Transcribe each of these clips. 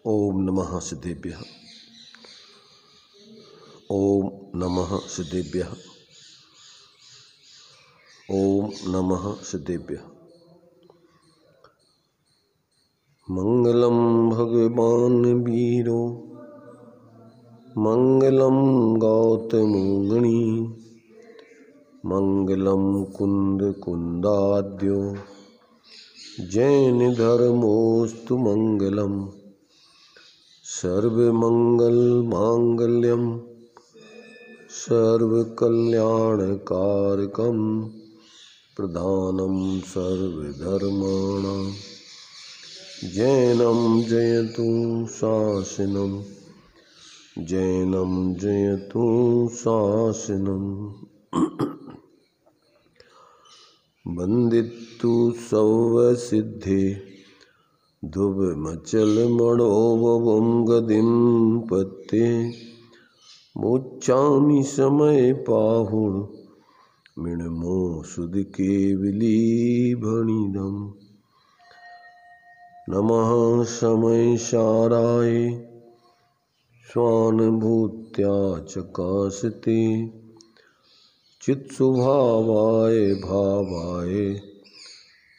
ओम नमः सिद्धेभ्यः। ओम नमः सिद्धेभ्यः। ओम नमः सिद्धेभ्यः। मंगलम भगवान वीरो मंगलम गौतमोगणी मंगलम कुंद कुंदाद्यो जैन धर्मोस्तु मंगलम सर्वमंगल मांगल्यम सर्वकल्याणकारकम प्रधानम सर्वधर्माणां जैनम जयतु शासनम जैनम जयतु शासनम वंदितु सर्वसिद्धे धुवमचलमणोभवं गदिं पत्ते मोच्चामि समय पाहुण मिणमो सुदकेवलीभणिदं नमः समयसाराय स्वानुभूत्या चकाशते चित्स्वभावाय भावाय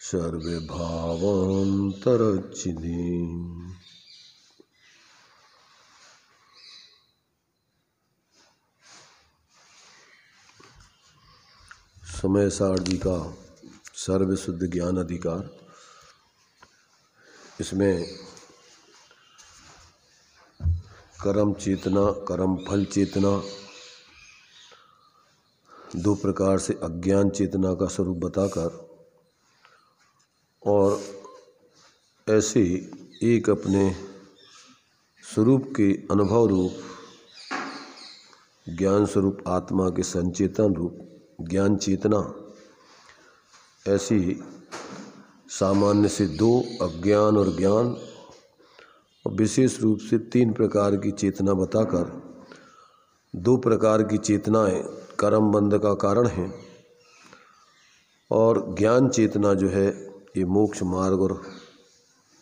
सर्वभावान्तरच्छिदे। समय सारणी का सर्वशुद्ध ज्ञान अधिकार, इसमें कर्म चेतना कर्म फल चेतना दो प्रकार से अज्ञान चेतना का स्वरूप बताकर और ऐसे एक अपने स्वरूप के अनुभव रूप ज्ञान स्वरूप आत्मा के संचेतन रूप ज्ञान चेतना, ऐसी सामान्य से दो अज्ञान और ज्ञान और विशेष रूप से तीन प्रकार की चेतना बताकर दो प्रकार की चेतनाएं कर्म बंध का कारण हैं और ज्ञान चेतना जो है ये मोक्ष मार्ग और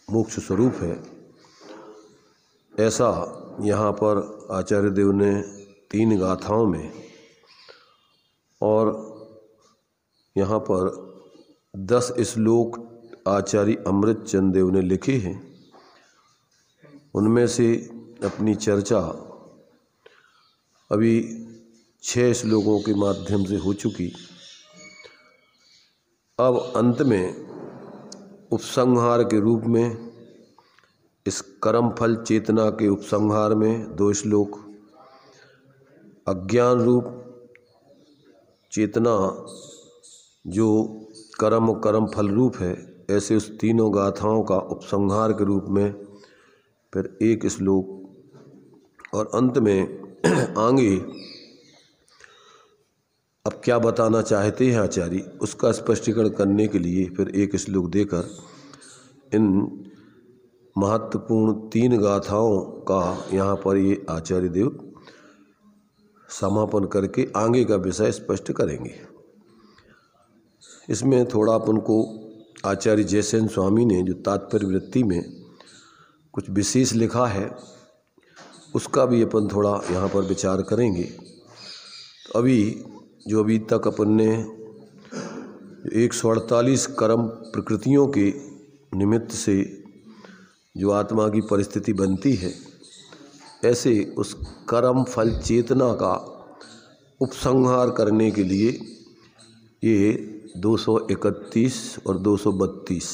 मोक्ष स्वरूप है। ऐसा यहाँ पर आचार्य देव ने तीन गाथाओं में और यहाँ पर 10 श्लोक आचार्य अमृत चंद देव ने लिखे हैं। उनमें से अपनी चर्चा अभी 6 श्लोकों के माध्यम से हो चुकी। अब अंत में उपसंहार के रूप में इस कर्म फल चेतना के उपसंहार में 2 श्लोक, अज्ञान रूप चेतना जो कर्म कर्म फल रूप है, ऐसे उस तीनों गाथाओं का उपसंहार के रूप में फिर 1 श्लोक और अंत में आगे अब क्या बताना चाहते हैं आचार्य उसका स्पष्टीकरण करने के लिए फिर 1 श्लोक देकर इन महत्वपूर्ण 3 गाथाओं का यहाँ पर ये आचार्य देव समापन करके आगे का विषय स्पष्ट करेंगे। इसमें थोड़ा अपन को आचार्य जयसेन स्वामी ने जो तात्पर्य वृत्ति में कुछ विशेष लिखा है उसका भी अपन थोड़ा यहाँ पर विचार करेंगे। तो अभी तक अपन ने 148 कर्म प्रकृतियों के निमित्त से जो आत्मा की परिस्थिति बनती है, ऐसे उस कर्म फल चेतना का उपसंहार करने के लिए ये 231 और 232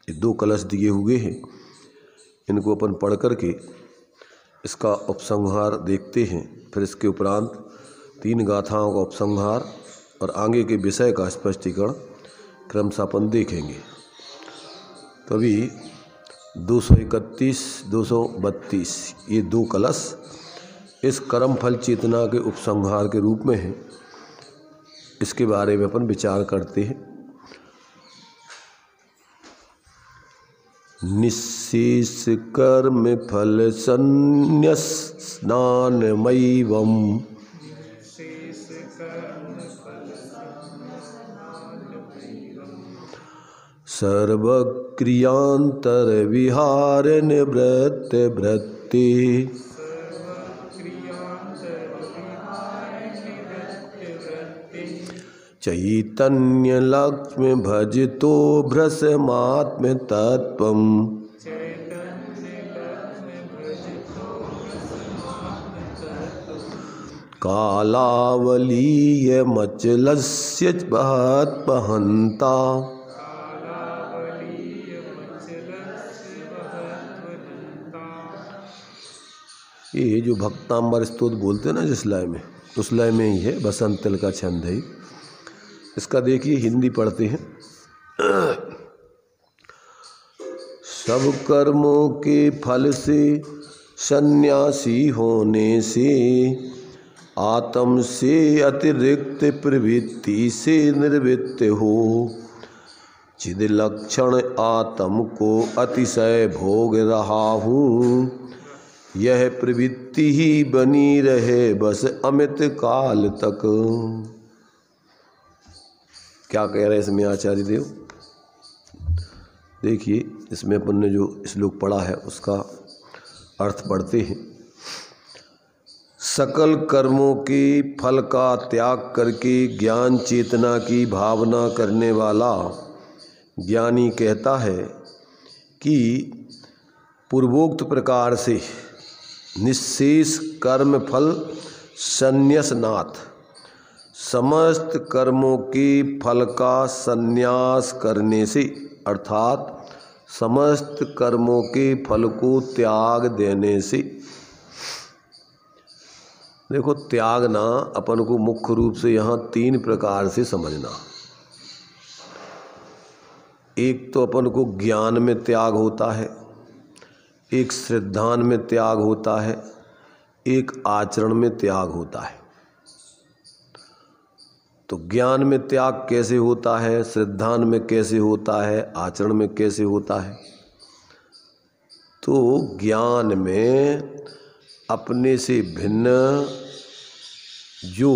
ये 2 कलश दिए हुए हैं। इनको अपन पढ़ करके इसका उपसंहार देखते हैं, फिर इसके उपरांत 3 गाथाओं का उपसंहार और आगे के विषय का स्पष्टीकरण क्रमशः अपन देखेंगे। तभी 231 232 ये 2 कलश इस कर्म फल चेतना के उपसंहार के रूप में है। इसके बारे में अपन विचार करते हैं। निःशेष कर्म फल संन्यास स्नानमयीवम् सर्वज्ञ क्रियांतर विहार निवृत्त वृत्ति चैतन्य लक्ष्मी भजितो भ्रसमात्म तत्वम् कालावलीय मचलस्य महत्महंता। ये जो भक्तांबर स्तोत्र बोलते हैं ना जिस लय में, उस लय में ही है, बसंत तिल का छंद है। इसका देखिए हिंदी पढ़ते हैं। सब कर्मों के फल से सन्यासी होने से आत्म से अतिरिक्त प्रवृत्ति से निवृत्त हो, चिद लक्षण आत्म को अतिशय भोग रहा हूँ, यह प्रवृत्ति ही बनी रहे बस अमित काल तक। क्या कह रहे हैं इसमें आचार्य देव? देखिए इसमें अपन ने जो श्लोक पढ़ा है उसका अर्थ पढ़ते हैं। सकल कर्मों के फल का त्याग करके ज्ञान चेतना की भावना करने वाला ज्ञानी कहता है कि पूर्वोक्त प्रकार से निःशेष कर्म फल संन्यासनाथ, समस्त कर्मों के फल का संन्यास करने से अर्थात समस्त कर्मों के फल को त्याग देने से। देखो त्यागना अपन को मुख्य रूप से यहाँ 3 प्रकार से समझना। एक तो अपन को ज्ञान में त्याग होता है, एक श्रद्धान में त्याग होता है, एक आचरण में त्याग होता है। तो ज्ञान में त्याग कैसे होता है, श्रद्धान में कैसे होता है, आचरण में कैसे होता है? तो ज्ञान में अपने से भिन्न जो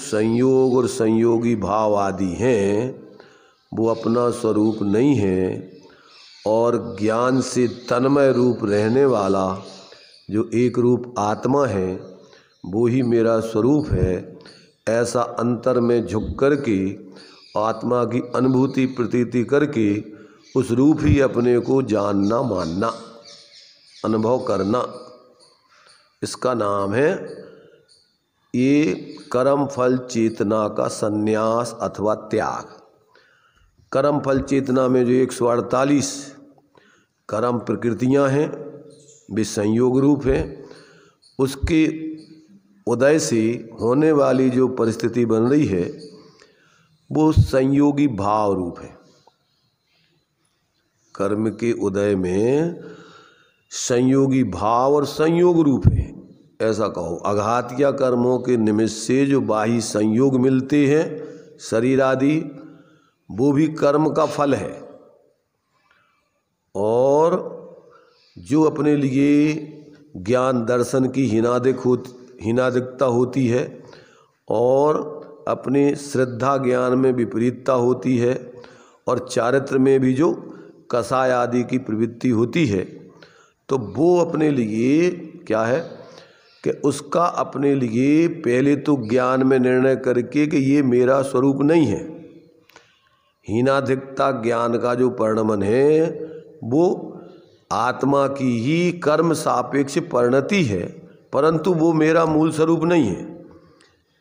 संयोग और संयोगी भाव आदि हैं वो अपना स्वरूप नहीं है, और ज्ञान से तन्मय रूप रहने वाला जो एक रूप आत्मा है वो ही मेरा स्वरूप है, ऐसा अंतर में झुक करके आत्मा की अनुभूति प्रतीति करके उस रूप ही अपने को जानना, मानना, अनुभव करना, इसका नाम है ये कर्म फल चेतना का संन्यास अथवा त्याग। कर्म फल चेतना में जो 148 कर्म प्रकृतियां हैं वे संयोग रूप हैं, उसके उदय से होने वाली जो परिस्थिति बन रही है वो संयोगी भाव रूप है। कर्म के उदय में संयोगी भाव और संयोग रूप है, ऐसा कहो। अघातिया कर्मों के निमित्त से जो बाह्य संयोग मिलते हैं शरीर आदि, वो भी कर्म का फल है। और जो अपने लिए ज्ञान दर्शन की हीनादिकता होती है और अपने श्रद्धा ज्ञान में विपरीतता होती है और चारित्र में भी जो कसाय आदि की प्रवृत्ति होती है, तो वो अपने लिए क्या है कि उसका अपने लिए पहले तो ज्ञान में निर्णय करके कि ये मेरा स्वरूप नहीं है। हीनाधिकता ज्ञान का जो परिणमन है वो आत्मा की ही कर्म सापेक्ष परिणति है, परंतु वो मेरा मूल स्वरूप नहीं है।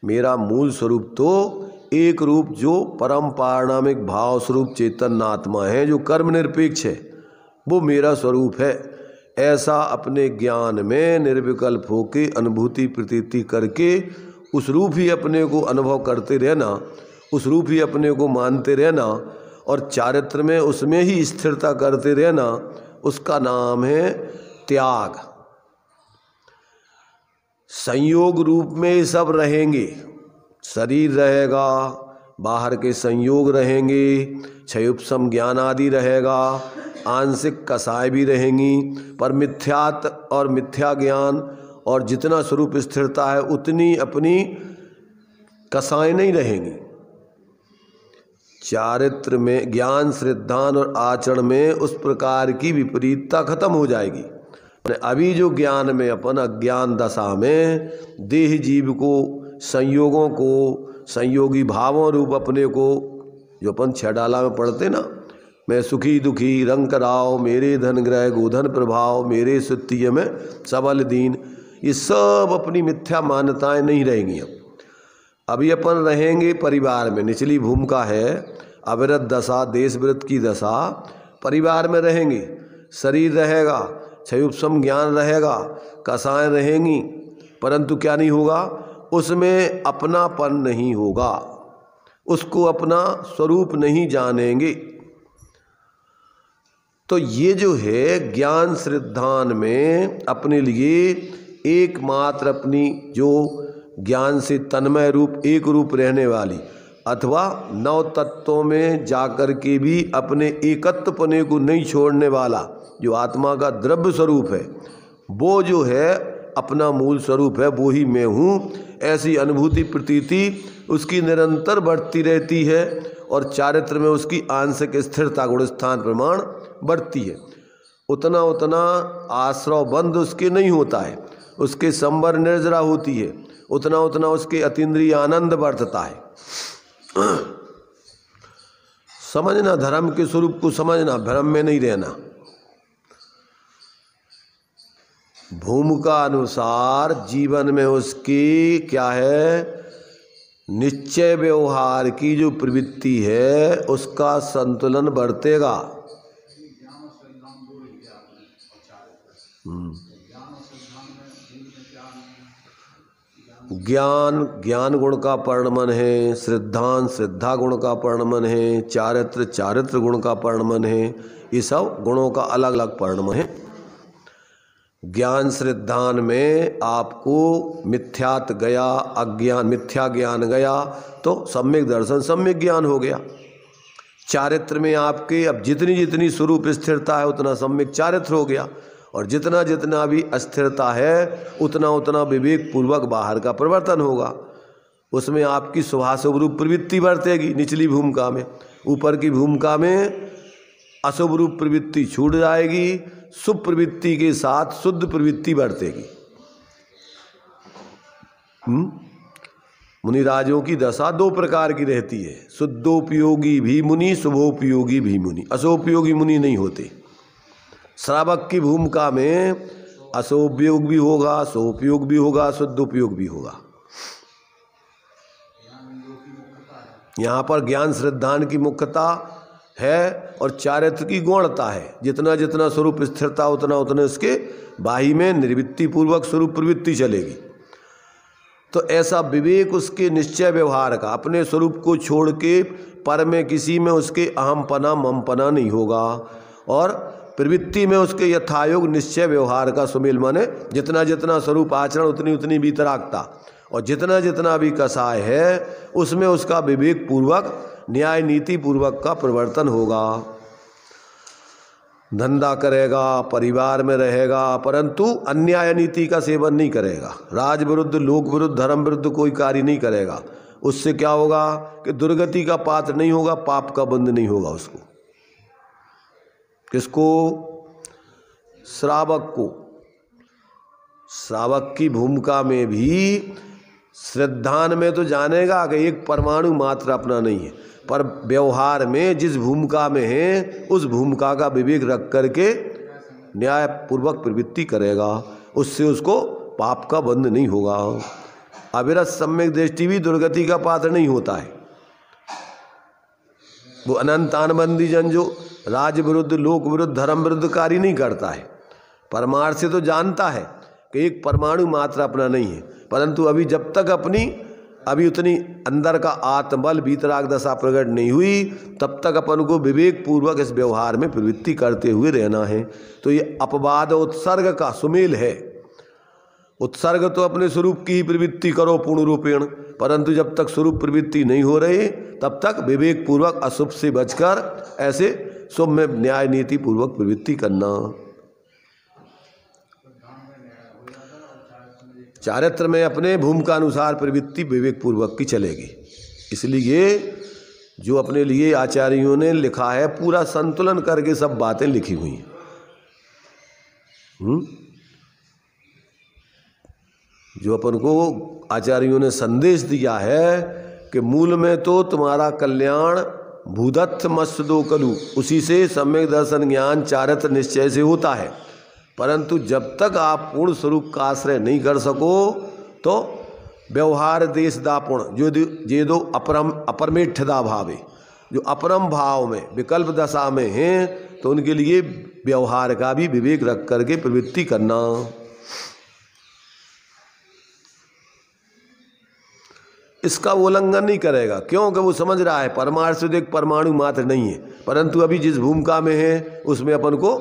मेरा मूल स्वरूप तो एक रूप जो परम पारणामिक भाव स्वरूप चैतन्य आत्मा है, जो कर्म निरपेक्ष है, वो मेरा स्वरूप है। ऐसा अपने ज्ञान में निर्विकल्प होके अनुभूति प्रतीति करके उस रूप ही अपने को अनुभव करते रहना, उस रूप ही अपने को मानते रहना और चारित्र में उसमें ही स्थिरता करते रहना, उसका नाम है त्याग। संयोग रूप में सब रहेंगे, शरीर रहेगा, बाहर के संयोग रहेंगे, क्षयोपशम ज्ञान आदि रहेगा, आंशिक कसाय भी रहेंगी, पर मिथ्यात और मिथ्या ज्ञान और जितना स्वरूप स्थिरता है उतनी अपनी कसाय नहीं रहेंगी। चारित्र में ज्ञान, श्रद्धान और आचरण में उस प्रकार की विपरीतता खत्म हो जाएगी। अभी जो ज्ञान में अपन अज्ञान दशा में देह जीव को, संयोगों को, संयोगी भावों रूप अपने को, जो अपन 6 डाला में पढ़ते ना, मैं सुखी दुखी रंग राव, मेरे धन ग्रह गोधन प्रभाव, मेरे सुत्तीय में सबल दीन, ये सब अपनी मिथ्या मान्यताएं नहीं रहेंगी। अभी अपन रहेंगे परिवार में, निचली भूमिका है अविरत दशा, देश विरत की दशा, परिवार में रहेंगे, शरीर रहेगा, क्षयोपशम ज्ञान रहेगा, कसाएं रहेंगी, परंतु क्या नहीं होगा, उसमें अपनापन नहीं होगा, उसको अपना स्वरूप नहीं जानेंगे। तो ये जो है ज्ञान श्रद्धान में अपने लिए एकमात्र अपनी जो ज्ञान से तन्मय रूप एक रूप रहने वाली, अथवा 9 तत्वों में जाकर के भी अपने एकत्वपने को नहीं छोड़ने वाला जो आत्मा का द्रव्य स्वरूप है, वो जो है अपना मूल स्वरूप है, वो ही मैं हूँ, ऐसी अनुभूति प्रतीति उसकी निरंतर बढ़ती रहती है। और चारित्र में उसकी आंशिक स्थिरता गुण स्थान प्रमाण बढ़ती है। उतना उतना आश्रव बंध उसके नहीं होता है, उसके संवर निर्जरा होती है, उतना उतना उसके अतीन्द्रिय आनंद बढ़ता है। समझना, धर्म के स्वरूप को समझना, भ्रम में नहीं रहना। भूमिका अनुसार जीवन में उसकी क्या है, निश्चय व्यवहार की जो प्रवृत्ति है उसका संतुलन बढ़तेगा। ज्ञान ज्ञान गुण का परिणमन है, श्रद्धान श्रद्धा गुण का परिणमन है, चारित्र चारित्र गुण का परिणमन है। ये सब गुणों का अलग अलग परिणमन है। ज्ञान श्रद्धान में आपको मिथ्यात गया, अज्ञान मिथ्या ज्ञान गया तो सम्यक दर्शन सम्यक ज्ञान हो गया। चारित्र में आपके अब जितनी जितनी स्वरूप स्थिरता है उतना सम्यक चारित्र हो गया, और जितना जितना भी अस्थिरता है उतना उतना विवेक पूर्वक बाहर का परिवर्तन होगा। उसमें आपकी शुभाशुभ रूप प्रवृत्ति बढ़तेगी निचली भूमिका में, ऊपर की भूमिका में अशुभ रूप प्रवृत्ति छूट जाएगी, शुभ प्रवृत्ति के साथ शुद्ध प्रवृत्ति बढ़तेगी। मुनिराजों की दशा 2 प्रकार की रहती है, शुद्धोपयोगी भी मुनि, शुभोपयोगी भी मुनि। अशुभोपयोगी मुनि नहीं होते। श्रावक की भूमिका में अशुभोपयोग भी होगा, शुभोपयोग भी होगा, शुद्धोपयोग भी होगा। यहाँ पर ज्ञान श्रद्धान की मुख्यता है और चारित्र की गौणता है। जितना जितना स्वरूप स्थिरता उतना उतना उसके बाही में निर्वृत्ति पूर्वक स्वरूप प्रवृत्ति चलेगी। तो ऐसा विवेक उसके निश्चय व्यवहार का, अपने स्वरूप को छोड़ के पर में किसी में उसके अहमपना ममपना नहीं होगा, और प्रवृत्ति में उसके यथायोग निश्चय व्यवहार का सुमेल माने जितना जितना स्वरूप आचरण उतनी उतनी वितरागता, और जितना जितना भी कसाय है उसमें उसका विवेक पूर्वक न्याय नीति पूर्वक का परिवर्तन होगा। धंधा करेगा, परिवार में रहेगा, परंतु अन्याय नीति का सेवन नहीं करेगा, राज विरुद्ध लोक विरुद्ध धर्म विरुद्ध कोई कार्य नहीं करेगा। उससे क्या होगा कि दुर्गति का पात्र नहीं होगा, पाप का बंध नहीं होगा उसको। किसको? श्रावक को। श्रावक की भूमिका में भी श्रद्धान में तो जानेगा कि एक परमाणु मात्र अपना नहीं है, पर व्यवहार में जिस भूमिका में है उस भूमिका का विवेक रख करके न्याय पूर्वक प्रवृत्ति करेगा, उससे उसको पाप का बंध नहीं होगा। अविरत सम्यक दृष्टि भी दुर्गति का पात्र नहीं होता है। वो अनंत आनबंदी जन जो राज विरुद्ध लोक विरुद्ध धर्म विरुद्ध कार्य नहीं करता है, परमार्थ से तो जानता है कि एक परमाणु मात्र अपना नहीं है, परंतु अभी जब तक अभी उतनी अंदर का आत्मबल वीतराग दशा प्रकट नहीं हुई तब तक अपन को विवेक पूर्वक इस व्यवहार में प्रवृत्ति करते हुए रहना है। तो ये अपवाद उत्सर्ग का सुमेल है। उत्सर्ग तो अपने स्वरूप की ही प्रवृत्ति करो पूर्ण रूपेण, परंतु जब तक स्वरूप प्रवृत्ति नहीं हो रही तब तक विवेक पूर्वक अशुभ से बचकर ऐसे शुभ में न्याय नीति पूर्वक प्रवृत्ति करना। चारित्र में अपने भूमिका अनुसार प्रवृत्ति विवेक पूर्वक की चलेगी। इसलिए जो अपने लिए आचार्यों ने लिखा है, पूरा संतुलन करके सब बातें लिखी हुई हैं। जो अपन को आचार्यों ने संदेश दिया है कि मूल में तो तुम्हारा कल्याण भूदत्थ मत्स्यदो कलु, उसी से सम्यक दर्शन ज्ञान चारित्र निश्चय से होता है। परंतु जब तक आप पूर्ण स्वरूप का आश्रय नहीं कर सको तो व्यवहार देश दापुण जो दो अपरमेठदा भावे, जो अपरम भाव में विकल्प दशा में हैं, तो उनके लिए व्यवहार का भी विवेक रख करके प्रवृत्ति करना। इसका वो उल्लंघन नहीं करेगा, क्योंकि वो समझ रहा है परमाणु से एक परमाणु मात्र नहीं है। परंतु अभी जिस भूमिका में है उसमें अपन को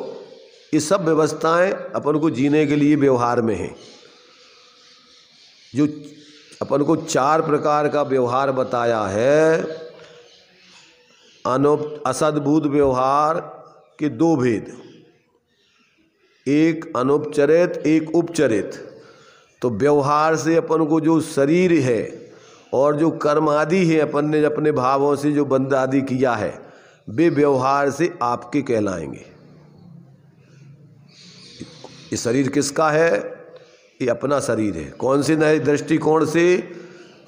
ये सब व्यवस्थाएं अपन को जीने के लिए व्यवहार में है। जो अपन को 4 प्रकार का व्यवहार बताया है, असद्भूत व्यवहार के 2 भेद, एक अनुपचरित एक उपचरित। तो व्यवहार से अपन को जो शरीर है और जो कर्म आदि है अपन ने अपने भावों से जो बंध आदि किया है, वे व्यवहार से आपके कहलाएंगे। ये शरीर किसका है? ये अपना शरीर है। कौन से नए दृष्टिकोण से?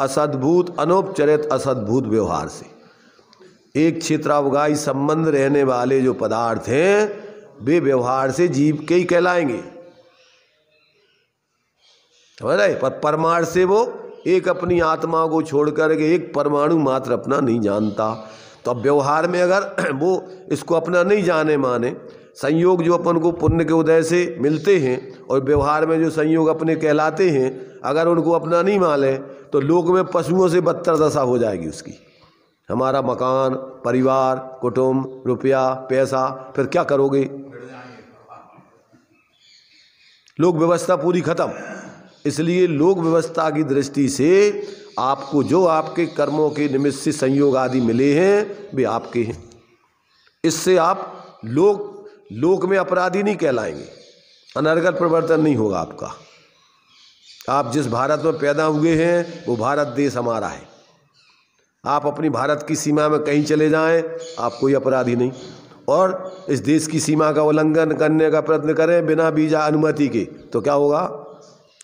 असद्भूत अनौपचारिक असद्भूत व्यवहार से। एक क्षेत्रावगाही संबंध रहने वाले जो पदार्थ हैं वे व्यवहार से जीव के ही कहलाएंगे, समझ रहे? पर परमाणु से वो एक अपनी आत्मा को छोड़कर के एक परमाणु मात्र अपना नहीं जानता। तो अब व्यवहार में अगर वो इसको अपना नहीं जाने माने, संयोग जो अपन को पुण्य के उदय से मिलते हैं और व्यवहार में जो संयोग अपने कहलाते हैं, अगर उनको अपना नहीं माने तो लोक में पशुओं से बदतर दशा हो जाएगी उसकी। हमारा मकान, परिवार, कुटुंब, रुपया, पैसा, फिर क्या करोगे? लोक व्यवस्था पूरी खत्म। इसलिए लोक व्यवस्था की दृष्टि से आपको जो आपके कर्मों के निमित्त से संयोग आदि मिले हैं वे आपके हैं। इससे आप लोक में अपराधी नहीं कहलाएंगे, अनर्गल प्रवर्तन नहीं होगा आपका। आप जिस भारत में पैदा हुए हैं वो भारत देश हमारा है। आप अपनी भारत की सीमा में कहीं चले जाएं, आप कोई अपराधी नहीं। और इस देश की सीमा का उल्लंघन करने का प्रयत्न करें बिना वीजा अनुमति के, तो क्या होगा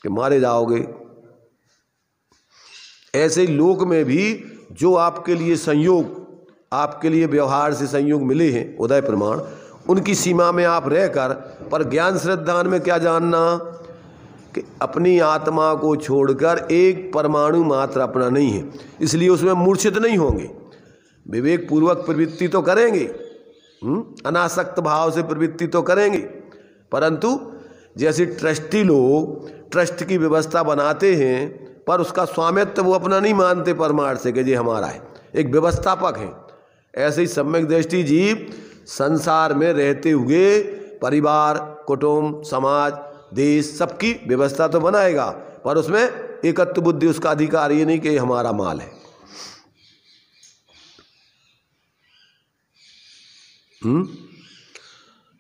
कि मारे जाओगे। ऐसे ही लोक में भी जो आपके लिए संयोग, आपके लिए व्यवहार से संयोग मिले हैं उदय प्रमाण, उनकी सीमा में आप रहकर, पर ज्ञान श्रद्धान में क्या जानना कि अपनी आत्मा को छोड़कर एक परमाणु मात्र अपना नहीं है। इसलिए उसमें मूर्छित नहीं होंगे, विवेक पूर्वक प्रवृत्ति तो करेंगे, अनासक्त भाव से प्रवृत्ति तो करेंगे। परंतु जैसे ट्रस्टी लोग ट्रस्ट की व्यवस्था बनाते हैं पर उसका स्वामित्व वो अपना नहीं मानते परमार्थ से कि ये हमारा है, एक व्यवस्थापक है। ऐसे ही सम्यक दृष्टि जीव संसार में रहते हुए परिवार, कुटुंब, समाज, देश सबकी व्यवस्था तो बनाएगा, पर उसमें एकत्व बुद्धि उसका अधिकार ये नहीं कि हमारा माल है।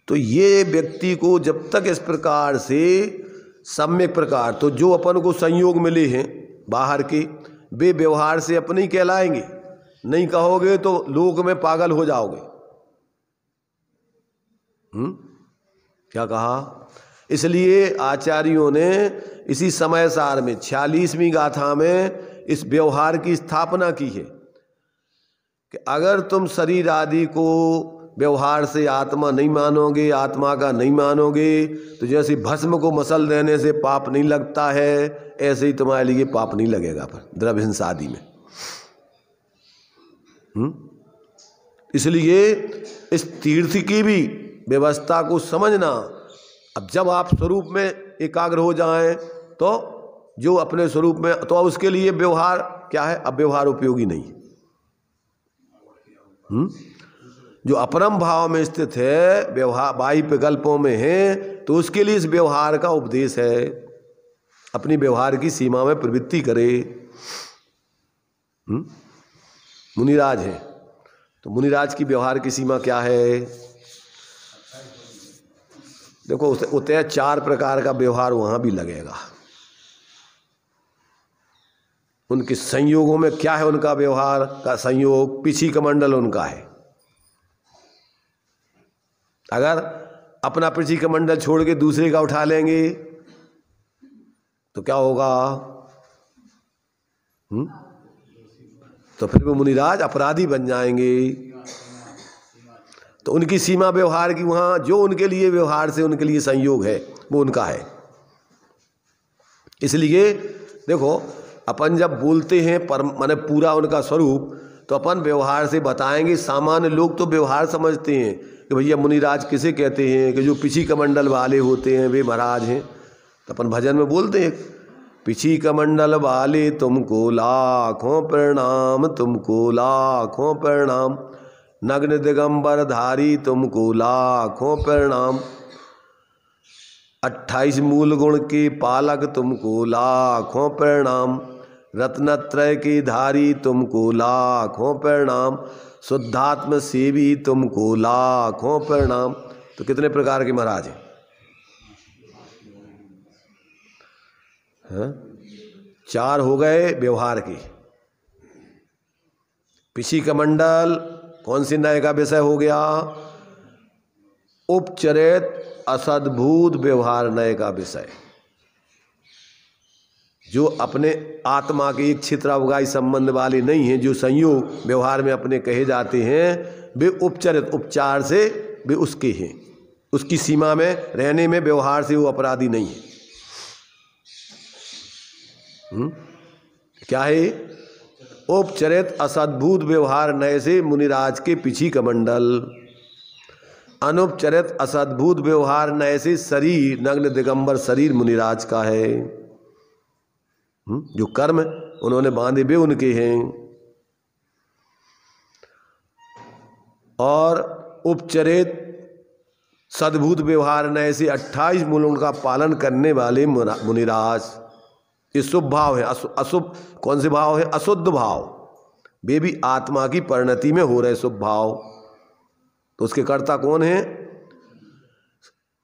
तो ये व्यक्ति को जब तक इस प्रकार से सम्यक प्रकार, तो जो अपन को संयोग मिले हैं बाहर के, वे व्यवहार से अपने ही कहलाएंगे। नहीं कहोगे तो लोक में पागल हो जाओगे। क्या कहा? इसलिए आचार्यों ने इसी समय सार में 46वीं गाथा में इस व्यवहार की स्थापना की है कि अगर तुम शरीर आदि को व्यवहार से आत्मा नहीं मानोगे, आत्मा का नहीं मानोगे, तो जैसे भस्म को मसल देने से पाप नहीं लगता है, ऐसे ही तुम्हारे लिए पाप नहीं लगेगा पर द्रव्य हिंसा आदि में। इसलिए इस तीर्थ की भी व्यवस्था को समझना। अब जब आप स्वरूप में एकाग्र हो जाएं तो जो अपने स्वरूप में, तो अब उसके लिए व्यवहार क्या है? अब व्यवहार उपयोगी नहीं। जो अपरम भाव में स्थित है, व्यवहार बाह्य विकल्पों में है, तो उसके लिए इस व्यवहार का उपदेश है। अपनी व्यवहार की सीमा में प्रवृत्ति करे। मुनिराज है तो मुनिराज की व्यवहार की सीमा क्या है? देखो उतने 4 प्रकार का व्यवहार वहां भी लगेगा। उनके संयोगों में क्या है, उनका व्यवहार का संयोग पिछी कमंडल उनका है। अगर अपना पिछी कमंडल छोड़ के दूसरे का उठा लेंगे तो क्या होगा? तो फिर वो मुनिराज अपराधी बन जाएंगे। तो उनकी सीमा व्यवहार की, वहां जो उनके लिए व्यवहार से उनके लिए संयोग है वो उनका है। इसलिए देखो, अपन जब बोलते हैं पर माने पूरा उनका स्वरूप, तो अपन व्यवहार से बताएंगे। सामान्य लोग तो व्यवहार समझते हैं कि भैया मुनिराज किसे कहते हैं, कि जो पिछी कमंडल वाले होते हैं वे महाराज हैं। तो अपन भजन में बोलते हैं, पिछी कमंडल वाले तुमको लाखों प्रणाम, तुमको लाखों प्रणाम, नग्न दिगंबर धारी तुमको लाखों प्रणाम, 28 मूल गुण के पालक तुमको लाखों प्रणाम, रत्नत्रय की धारी तुमको लाखों प्रणाम, शुद्धात्म सेवी तुमको लाखों प्रणाम। तो कितने प्रकार के महाराज हैं? हाँ? 4 हो गए व्यवहार के। पिछी कमंडल कौन सी नय का विषय हो गया? उपचरित असद्भुत व्यवहार नय का विषय, जो अपने आत्मा के एक क्षेत्रावगाही संबंध वाले नहीं हैं, जो संयोग व्यवहार में अपने कहे जाते हैं, वे उपचरित उपचार से वे उसके हैं, उसकी सीमा में रहने में व्यवहार से वो अपराधी नहीं है। क्या है? उपचरित असद्भुत व्यवहार नय से मुनिराज के पिछी कमंडल, अनुपचरित असद्भुत व्यवहार नय से शरीर नग्न दिगंबर शरीर मुनिराज का है। जो कर्म उन्होंने बांधे वे उनके हैं। और उपचरित सद्भुत व्यवहार नय से 28 मूलों का पालन करने वाले मुनिराज, ये शुभ भाव है। अशुभ कौन से भाव है? अशुद्ध भाव, वे भी आत्मा की परिणति में हो रहे शुभ भाव। तो उसके कर्ता कौन है?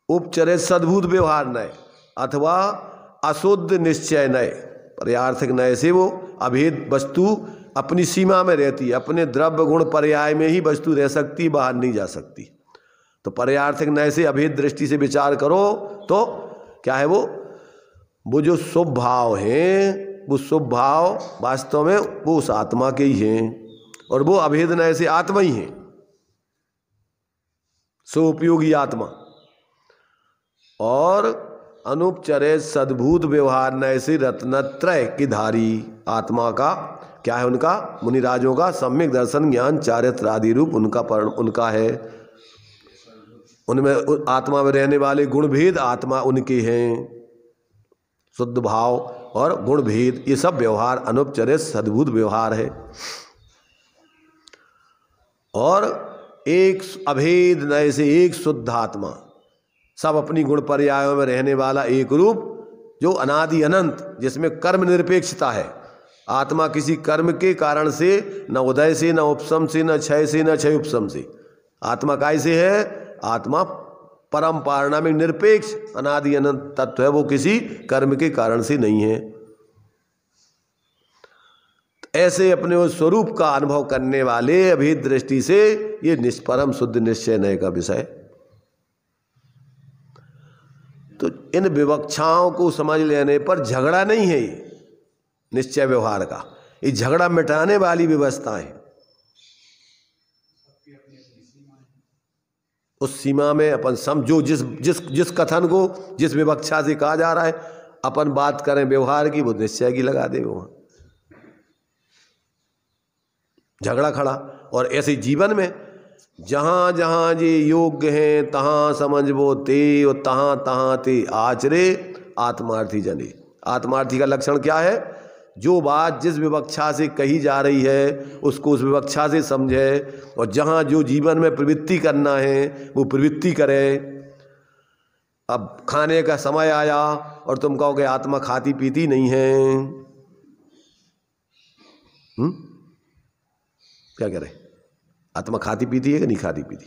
उपचरित सद्भुत व्यवहार नय अथवा अशुद्ध निश्चय नय, पर्यार्थिक नय से वो अभेद वस्तु अपनी सीमा में रहती है, अपने द्रव्य गुण पर्याय में ही वस्तु रह सकती, बाहर नहीं जा सकती। तो पर्यार्थिक नय से अभेद दृष्टि से विचार करो तो क्या है? वो जो शुभ भाव हैं, वो शुभ भाव वास्तव में वो उस आत्मा के ही हैं, और वो अभेद नय से आत्मा ही हैं, सोपयोगी आत्मा। और अनुपचरित सद्भुत व्यवहार नय से रत्नत्रय की धारी आत्मा का क्या है? उनका मुनिराजों का सम्यक दर्शन ज्ञान चारित्र आदि रूप उनका है। उनमें आत्मा में रहने वाले गुण भेद आत्मा उनके हैं, शुद्ध भाव और गुण भेद, ये सब व्यवहार अनुपचरित सद्भुत व्यवहार है। और एक अभेद नय से एक शुद्ध आत्मा, सब अपनी गुण पर्यायों में रहने वाला एक रूप, जो अनादि अनंत, जिसमें कर्म निरपेक्षता है। आत्मा किसी कर्म के कारण से न उदय से, न उपशम से, न क्षय से, न क्षय उपशम से। आत्मा कैसे है? आत्मा परम पारणामिक निरपेक्ष अनादि अनंत तत्व है, वो किसी कर्म के कारण से नहीं है। ऐसे अपने उस स्वरूप का अनुभव करने वाले अभेद दृष्टि से ये निष्परम शुद्ध निश्चय नय का विषय। तो इन विवक्षाओं को समझ लेने पर झगड़ा नहीं है ये निश्चय व्यवहार का, ये झगड़ा मिटाने वाली व्यवस्था है। उस सीमा में अपन समझो, जिस कथन को जिस विवक्षा से कहा जा रहा है, अपन बात करें व्यवहार की, वो निश्चय की लगा दे वहां झगड़ा खड़ा। और ऐसे जीवन में जहाँ जहाँ जे योग्य हैं तहाँ समझबो ते, और तहाँ तहाँ ते आचरे आत्मार्थी जने। आत्मार्थी का लक्षण क्या है? जो बात जिस विवक्षा से कही जा रही है उसको उस विवक्षा से समझे, और जहाँ जो जीवन में प्रवृत्ति करना है वो प्रवृत्ति करे। अब खाने का समय आया और तुम कहोगे आत्मा खाती पीती नहीं है, क्या कह रहे? आत्मा खाती पीती है कि नहीं खाती पीती?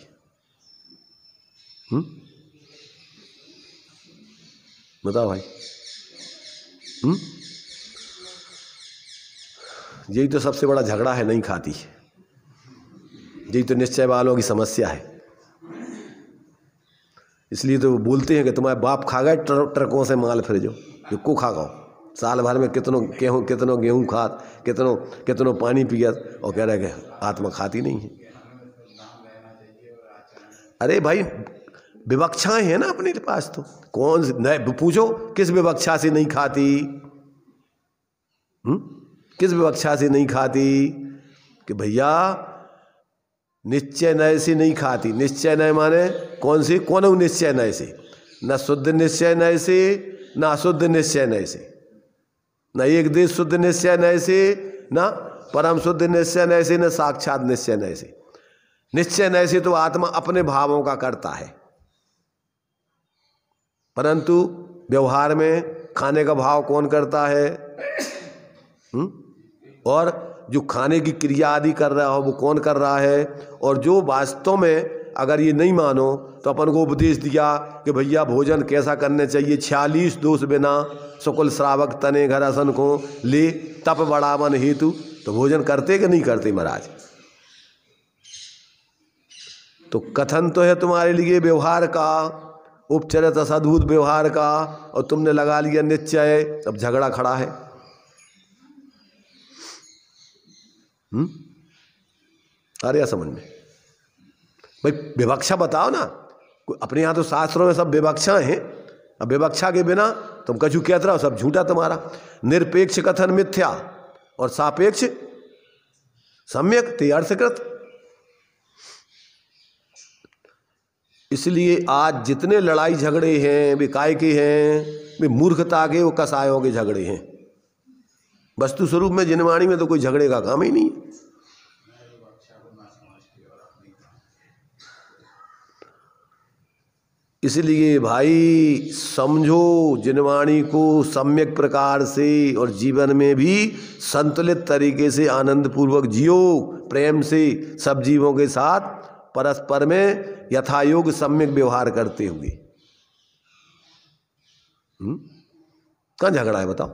बताओ भाई। यही तो सबसे बड़ा झगड़ा है, नहीं खाती। यही तो निश्चय वालों की समस्या है। इसलिए तो बोलते हैं कि तुम्हारे बाप खा गए ट्रकों से माल फ्रिजो, जो को खा गो साल भर में कितनों गेहूँ खात, कितनों पानी पियत, और कह रहे कि आत्मा खाती नहीं है। अरे भाई विवक्षाएं हैं ना अपने पास, तो कौन नए पूछो किस विवक्षा से नहीं खाती? किस विवक्षा से नहीं खाती? कि भैया निश्चय नय से नहीं खाती। निश्चय नय माने कौन सी? कौन निश्चय नय से? न शुद्ध निश्चय नय से, न अशुद्ध निश्चय नय से, न एक देश शुद्ध निश्चय नय से, न परम शुद्ध निश्चय नय से, न साक्षात निश्चय नय से। निश्चय नय से तो आत्मा अपने भावों का करता है, परंतु व्यवहार में खाने का भाव कौन करता है? और जो खाने की क्रिया आदि कर रहा हो वो कौन कर रहा है? और जो वास्तव में अगर ये नहीं मानो तो अपन को उपदेश दिया कि भैया भोजन कैसा करने चाहिए, 46 दोष बिना सुकुल श्रावक तने घर असन को ले तप बढ़ावन हेतु, तो भोजन करते कि नहीं करते महाराज? तो कथन तो है तुम्हारे लिए व्यवहार का, उपचरित सद्भुत व्यवहार का, और तुमने लगा लिया निश्चय। अब झगड़ा खड़ा है। अरे समझ में भाई विवक्षा बताओ ना। अपने यहाँ तो शास्त्रों में सब विवक्षा हैं। अब विवक्षा के बिना तुम कछु कहते रहो, सब झूठा तुम्हारा। निरपेक्ष कथन मिथ्या और सापेक्ष सम्यक ते अर्थकृत। इसलिए आज जितने लड़ाई झगड़े हैं वे काय के हैं? वे मूर्खता के, वो कसायों के झगड़े हैं। वस्तु स्वरूप में जिनवाणी में तो कोई झगड़े का काम ही नहीं। इसलिए भाई समझो जिनवाणी को सम्यक प्रकार से, और जीवन में भी संतुलित तरीके से आनंद पूर्वक जियो, प्रेम से सब जीवों के साथ परस्पर में यथायोग सम्यक व्यवहार करते हुए। कहाँ झगड़ा है बताओ?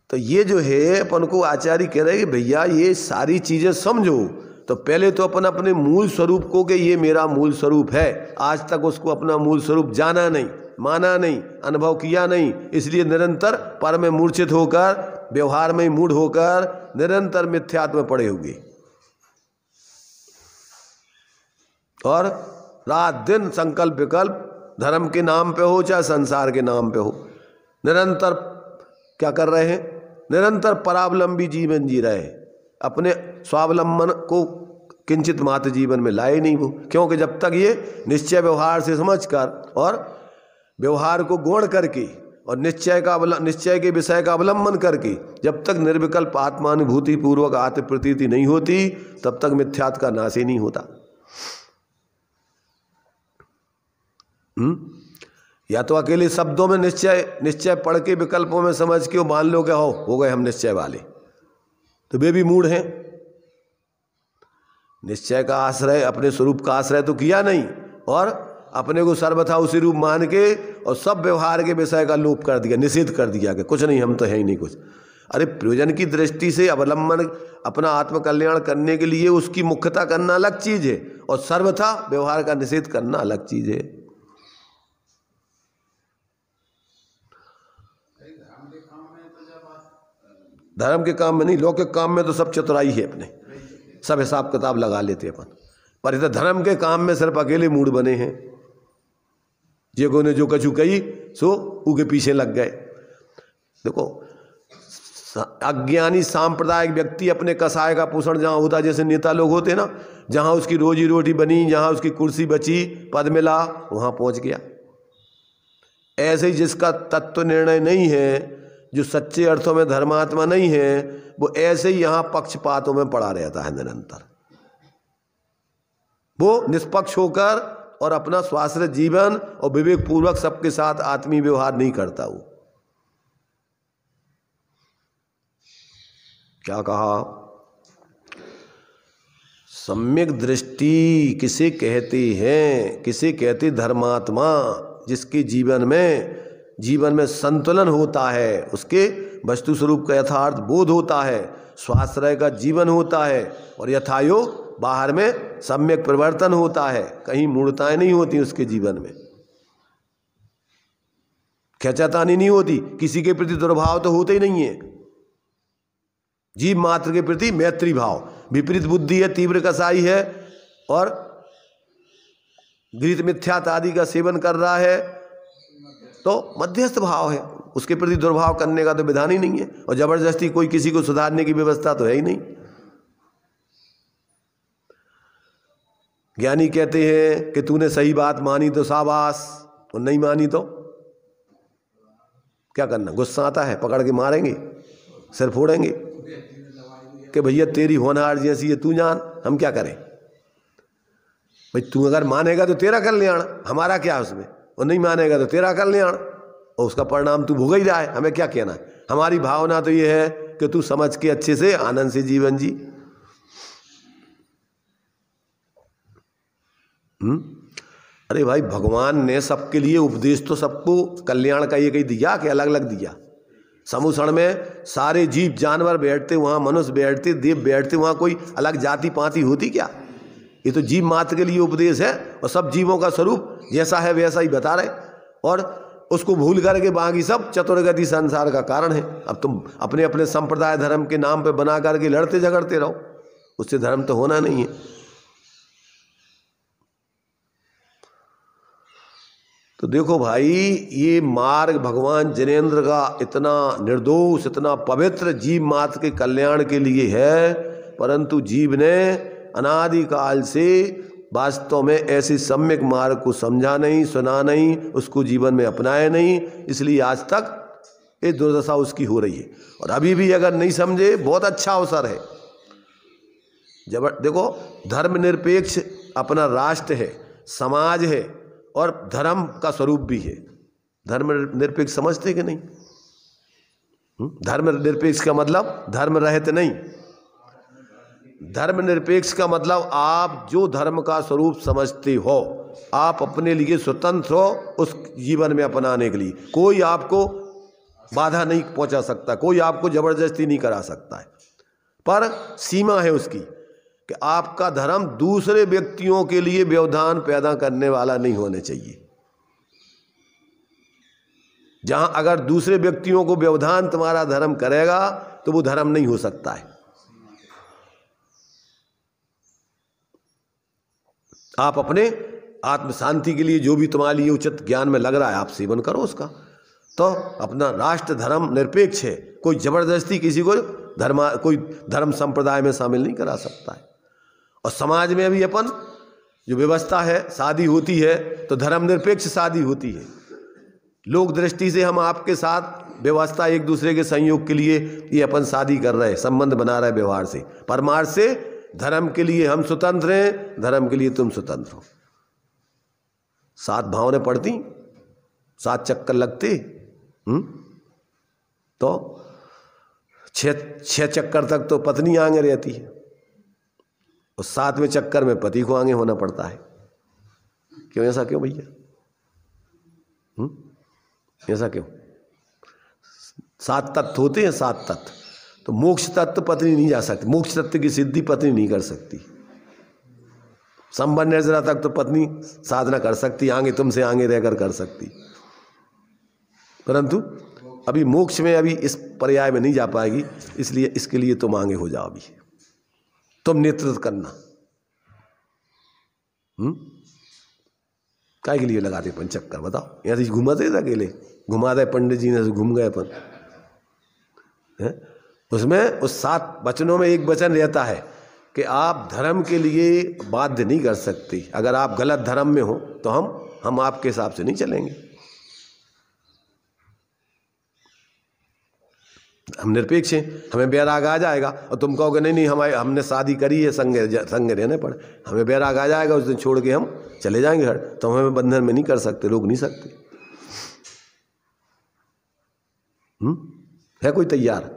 तो ये जो है अपन को आचार्य कह रहे हैं कि भैया ये सारी चीजें समझो। तो पहले तो अपन अपने मूल स्वरूप को कि ये मेरा मूल स्वरूप है, आज तक उसको अपना मूल स्वरूप जाना नहीं, माना नहीं, अनुभव किया नहीं। इसलिए निरंतर पर में मूर्छित होकर, व्यवहार में मूढ़ होकर निरंतर मिथ्यात्व में पड़े हुए, और रात दिन संकल्प विकल्प धर्म के नाम पे हो चाहे संसार के नाम पे हो, निरंतर क्या कर रहे हैं? निरंतर परावलंबी जीवन जी रहे हैं। अपने स्वावलंबन को किंचित मात्र जीवन में लाए नहीं वो। क्योंकि जब तक ये निश्चय व्यवहार से समझकर और व्यवहार को गौण करके और निश्चय के विषय का अवलंबन करके जब तक निर्विकल्प आत्मानुभूति पूर्वक आत्म प्रतीति नहीं होती, तब तक मिथ्यात का नाश ही नहीं होता। या तो अकेले शब्दों में निश्चय पढ़ के विकल्पों में समझ के मान लो कि हो गए हम निश्चय वाले, तो वे भी मूढ़ हैं। निश्चय का आश्रय, अपने स्वरूप का आश्रय तो किया नहीं, और अपने को सर्वथा उसी रूप मान के और सब व्यवहार के विषय का लोप कर दिया, निषेध कर दिया कि कुछ नहीं, हम तो है ही नहीं कुछ। अरे प्रयोजन की दृष्टि से अवलंबन अपना आत्मकल्याण करने के लिए उसकी मुख्यता करना अलग चीज है, और सर्वथा व्यवहार का निषेध करना अलग चीज है। धर्म के काम में नहीं, लौकिक काम में तो सब चतुराई है, अपने सब हिसाब किताब लगा लेते अपन। पर इधर धर्म के काम में सिर्फ अकेले मूड बने हैं। जेको ने जो कछु कही सो उनके पीछे लग गए। देखो अज्ञानी सांप्रदायिक व्यक्ति अपने कसाय का पोषण जहाँ होता, जैसे नेता लोग होते ना, जहाँ उसकी रोजी रोटी बनी, जहाँ उसकी कुर्सी बची, पद मिला, वहाँ पहुँच गया। ऐसे ही जिसका तत्व निर्णय नहीं है, जो सच्चे अर्थों में धर्मात्मा नहीं है, वो ऐसे ही यहाँ पक्षपातों में पड़ा रहता है निरंतर। वो निष्पक्ष होकर और अपना स्वाश्रित जीवन और विवेक पूर्वक सबके साथ आत्मीय व्यवहार नहीं करता। वो क्या कहा? सम्यक दृष्टि किसे कहते हैं? किसे कहते? धर्मात्मा, जिसके जीवन में जीवन में संतुलन होता है, उसके वस्तु स्वरूप का यथार्थ बोध होता है, स्वाश्रय का जीवन होता है और यथायोग बाहर में सम्यक परिवर्तन होता है, कहीं मूढ़ताएं नहीं होती उसके जीवन में, खिंचातानी नहीं होती, किसी के प्रति दुर्भाव तो होते ही नहीं है। जीव मात्र के प्रति मैत्री भाव, विपरीत बुद्धि है, तीव्र कसाई है और घृत मिथ्यात आदि का सेवन कर रहा है तो मध्यस्थ भाव है, उसके प्रति दुर्भाव करने का तो विधान ही नहीं है और जबरदस्ती कोई किसी को सुधारने की व्यवस्था तो है ही नहीं। ज्ञानी कहते हैं कि तूने सही बात मानी तो शाबाश, और नहीं मानी तो क्या करना, गुस्सा आता है पकड़ के मारेंगे, सिर फोड़ेंगे कि भैया तेरी होनहार जैसी है तू जान, हम क्या करें। भाई तू अगर मानेगा तो तेरा कल्याण, हमारा क्या है उसमें, और नहीं मानेगा तो तेरा कल्याण, और उसका परिणाम तू भुग ही रहा है, हमें क्या कहना है। हमारी भावना तो ये है कि तू समझ के अच्छे से आनंद से जीवन जी। अरे भाई भगवान ने सबके लिए उपदेश तो सबको कल्याण का ये कहीं दिया कि अलग अलग दिया। समुसण में सारे जीव जानवर बैठते, वहाँ मनुष्य बैठते, देव बैठते, वहाँ कोई अलग जाति पाति होती क्या। ये तो जीव मात्र के लिए उपदेश है और सब जीवों का स्वरूप जैसा है वैसा ही बता रहे, और उसको भूल करके बाकी सब चतुर्गति संसार का कारण है। अब तुम अपने अपने संप्रदाय धर्म के नाम पे बना करके लड़ते झगड़ते रहो, उससे धर्म तो होना नहीं है। तो देखो भाई, ये मार्ग भगवान जिनेंद्र का इतना निर्दोष, इतना पवित्र जीव मात्र के कल्याण के लिए है, परंतु जीव ने अनादिकाल से वास्तव में ऐसे सम्यक मार्ग को समझा नहीं, सुना नहीं, उसको जीवन में अपनाया नहीं, इसलिए आज तक ये दुर्दशा उसकी हो रही है। और अभी भी अगर नहीं समझे, बहुत अच्छा अवसर है। जब देखो धर्मनिरपेक्ष अपना राष्ट्र है, समाज है और धर्म का स्वरूप भी है। धर्मनिरपेक्ष समझते कि नहीं? धर्मनिरपेक्ष का मतलब धर्म रहित नहीं, धर्मनिरपेक्ष का मतलब आप जो धर्म का स्वरूप समझते हो, आप अपने लिए स्वतंत्र हो उस जीवन में अपनाने के लिए। कोई आपको बाधा नहीं पहुंचा सकता, कोई आपको जबरदस्ती नहीं करा सकता है, पर सीमा है उसकी कि आपका धर्म दूसरे व्यक्तियों के लिए व्यवधान पैदा करने वाला नहीं होने चाहिए। जहां अगर दूसरे व्यक्तियों को व्यवधान तुम्हारा धर्म करेगा तो वो धर्म नहीं हो सकता है। आप अपने आत्म शांति के लिए जो भी तुम्हारे लिए उचित ज्ञान में लग रहा है आप सेवन करो उसका। तो अपना राष्ट्र धर्म निरपेक्ष है, कोई जबरदस्ती किसी को कोई धर्म संप्रदाय में शामिल नहीं करा सकता है। और समाज में भी अपन जो व्यवस्था है, शादी होती है तो धर्म निरपेक्ष शादी होती है। लोक दृष्टि से हम आपके साथ व्यवस्था एक दूसरे के संयोग के लिए ये अपन शादी कर रहे हैं, संबंध बना रहे व्यवहार से। परमार्थ से धर्म के लिए हम स्वतंत्र हैं, धर्म के लिए तुम स्वतंत्र हो। 7 भावनें पड़ती, 7 चक्कर लगते, तो 6 चक्कर तक तो पत्नी आगे रहती है और 7वें चक्कर में पति को आगे होना पड़ता है। क्यों ऐसा, क्यों भैया? ऐसा क्यों? 7 तत्व होते हैं, 7 तत्व। तो मोक्ष तत्व पत्नी नहीं जा सकती, मोक्ष तत्व की सिद्धि पत्नी नहीं कर सकती। संबंध निर्जरा तक तो पत्नी साधना कर सकती, आगे तुमसे आगे रहकर कर सकती, परंतु अभी मोक्ष में अभी इस पर्याय में नहीं जा पाएगी, इसलिए इसके लिए तुम आगे हो जाओ। अभी तुम नेतृत्व करना। काय के लिए लगाते अपन चक्कर, बताओ? यहाँ से घुमाते थे अकेले, घुमा दे पंडित जी ने, घूम गए अपन है? उसमें उस 7 वचनों में एक वचन रहता है कि आप धर्म के लिए बाध्य नहीं कर सकते। अगर आप गलत धर्म में हो तो हम आपके हिसाब से नहीं चलेंगे। हम निरपेक्ष हैं, हमें वैराग आ जाएगा और तुम कहोगे नहीं हमने शादी करी है, संग रहने पड़े, हमें वैराग आ जाएगा, उस दिन छोड़ के हम चले जाएंगे घर, तो हमें बंधन में नहीं कर सकते, रोक नहीं सकते। है कोई तैयार?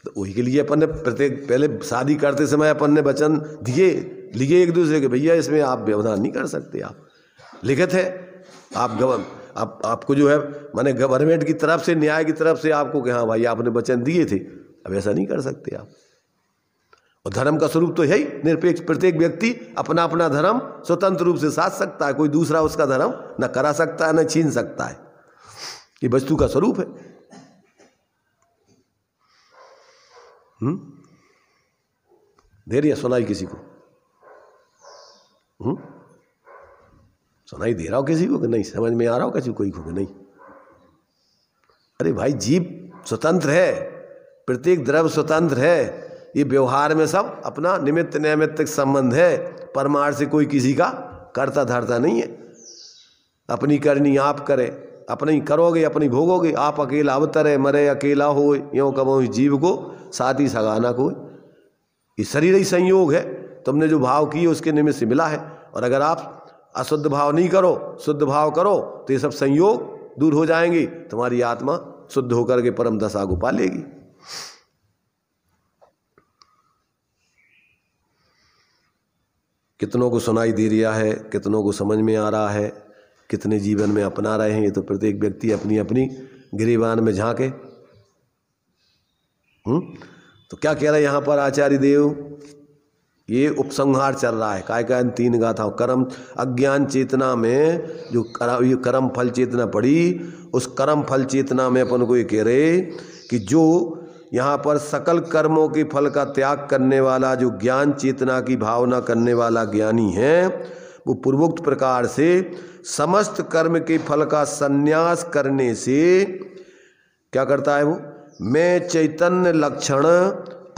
तो वही के लिए अपन ने पहले शादी करते समय अपन ने वचन दिए लिए एक दूसरे के, भैया इसमें आप व्यवधान नहीं कर सकते, आप लिखित है, आपको जो है माने गवर्नमेंट की तरफ से, न्याय की तरफ से आपको कि हाँ भाई आपने वचन दिए थे, अब ऐसा नहीं कर सकते आप। और धर्म का स्वरूप तो है ही निरपेक्ष, प्रत्येक व्यक्ति अपना अपना धर्म स्वतंत्र रूप से साध सकता है, कोई दूसरा उसका धर्म न करा सकता है न छीन सकता है, ये वस्तु का स्वरूप है। दे रही है सुनाई किसी को? सुनाई दे रहा हो किसी को कि नहीं? समझ में आ रहा हो किसी को? कोई को नहीं? अरे भाई जीव स्वतंत्र है, प्रत्येक द्रव्य स्वतंत्र है, ये व्यवहार में सब अपना निमित्त नैमित्तिक संबंध है, परमार्थ से कोई किसी का करता धरता नहीं है। अपनी करनी आप करें, अपनी करोगे अपनी भोगोगे, आप अकेला अवतरे मरे अकेला हो, यों कबो जीव को साथी सगाना को, ये शरीर ही संयोग है, तुमने जो भाव किए उसके निमित्त से मिला है। और अगर आप अशुद्ध भाव नहीं करो, शुद्ध भाव करो, तो ये सब संयोग दूर हो जाएंगे, तुम्हारी आत्मा शुद्ध होकर के परम दशा को पा लेगी। कितनों को सुनाई दे रहा है, कितनों को समझ में आ रहा है, कितने जीवन में अपना रहे हैं, ये तो प्रत्येक व्यक्ति अपनी अपनी गिरीबान में झांके। तो क्या कह रहे हैं यहाँ पर आचार्य देव? ये उपसंहार चल रहा है काय का, इन 3 गाथाओं कर्म अज्ञान चेतना में जो ये कर्म फल चेतना पड़ी, उस कर्म फल चेतना में अपन को ये कह रहे कि जो यहाँ पर सकल कर्मों के फल का त्याग करने वाला, जो ज्ञान चेतना की भावना करने वाला ज्ञानी है, वो पूर्वोक्त प्रकार से समस्त कर्म के फल का संन्यास करने से क्या करता है? वो मैं चैतन्य लक्षण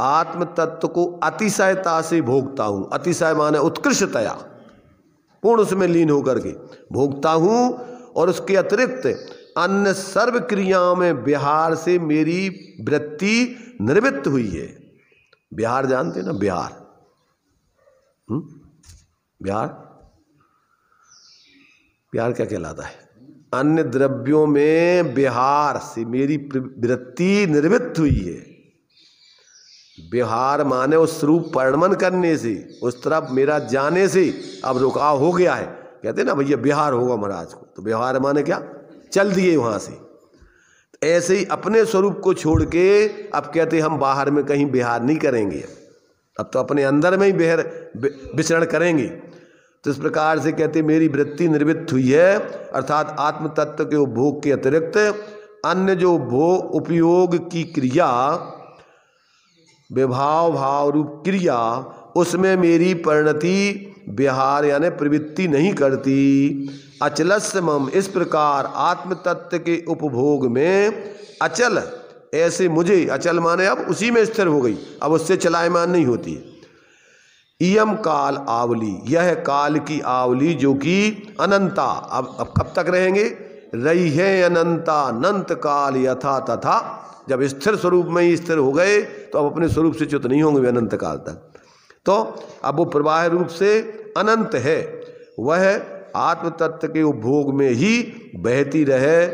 आत्म तत्व को अतिशयता से भोगता हूँ। अतिशय माने उत्कृष्टतया, पूर्ण उसमें लीन होकर के भोगता हूँ, और उसके अतिरिक्त अन्य सर्व क्रियाओं में विहार से मेरी वृत्ति निवृत्त हुई है। विहार जानते ना? विहार, विहार, विहार क्या कहलाता है? अन्य द्रव्यों में विहार से मेरी वृत्ति निवृत्त हुई है। विहार माने उस रूप परिणमन करने से, उस तरफ मेरा जाने से अब रुकाव हो गया है। कहते ना भैया विहार होगा महाराज को, तो विहार माने क्या? चल दिए वहां से। तो ऐसे ही अपने स्वरूप को छोड़ के अब कहते हम बाहर में कहीं विहार नहीं करेंगे, अब तो अपने अंदर में ही विचरण करेंगे। तो इस प्रकार से कहते मेरी वृत्ति निवृत्त हुई है, अर्थात आत्म तत्व के उपभोग के अतिरिक्त अन्य जो भोग उपयोग की क्रिया, विभाव भाव रूप क्रिया, उसमें मेरी परिणति विहार यानी प्रवृत्ति नहीं करती। अचलस्य मम, इस प्रकार आत्म तत्व के उपभोग में अचल, ऐसे मुझे, अचल माने अब उसी में स्थिर हो गई, अब उससे चलायमान नहीं होती। इयम काल आवली, यह काल की आवली जो कि अनंता, अब कब तक रहेंगे? रही है अनंता, अनंत काल यथा तथा। जब स्थिर स्वरूप में ही स्थिर हो गए तो अब अपने स्वरूप से च्युत नहीं होंगे अनंत काल तक। तो अब वो प्रवाह रूप से अनंत है, वह आत्म तत्व के उपभोग में ही बहती रहे,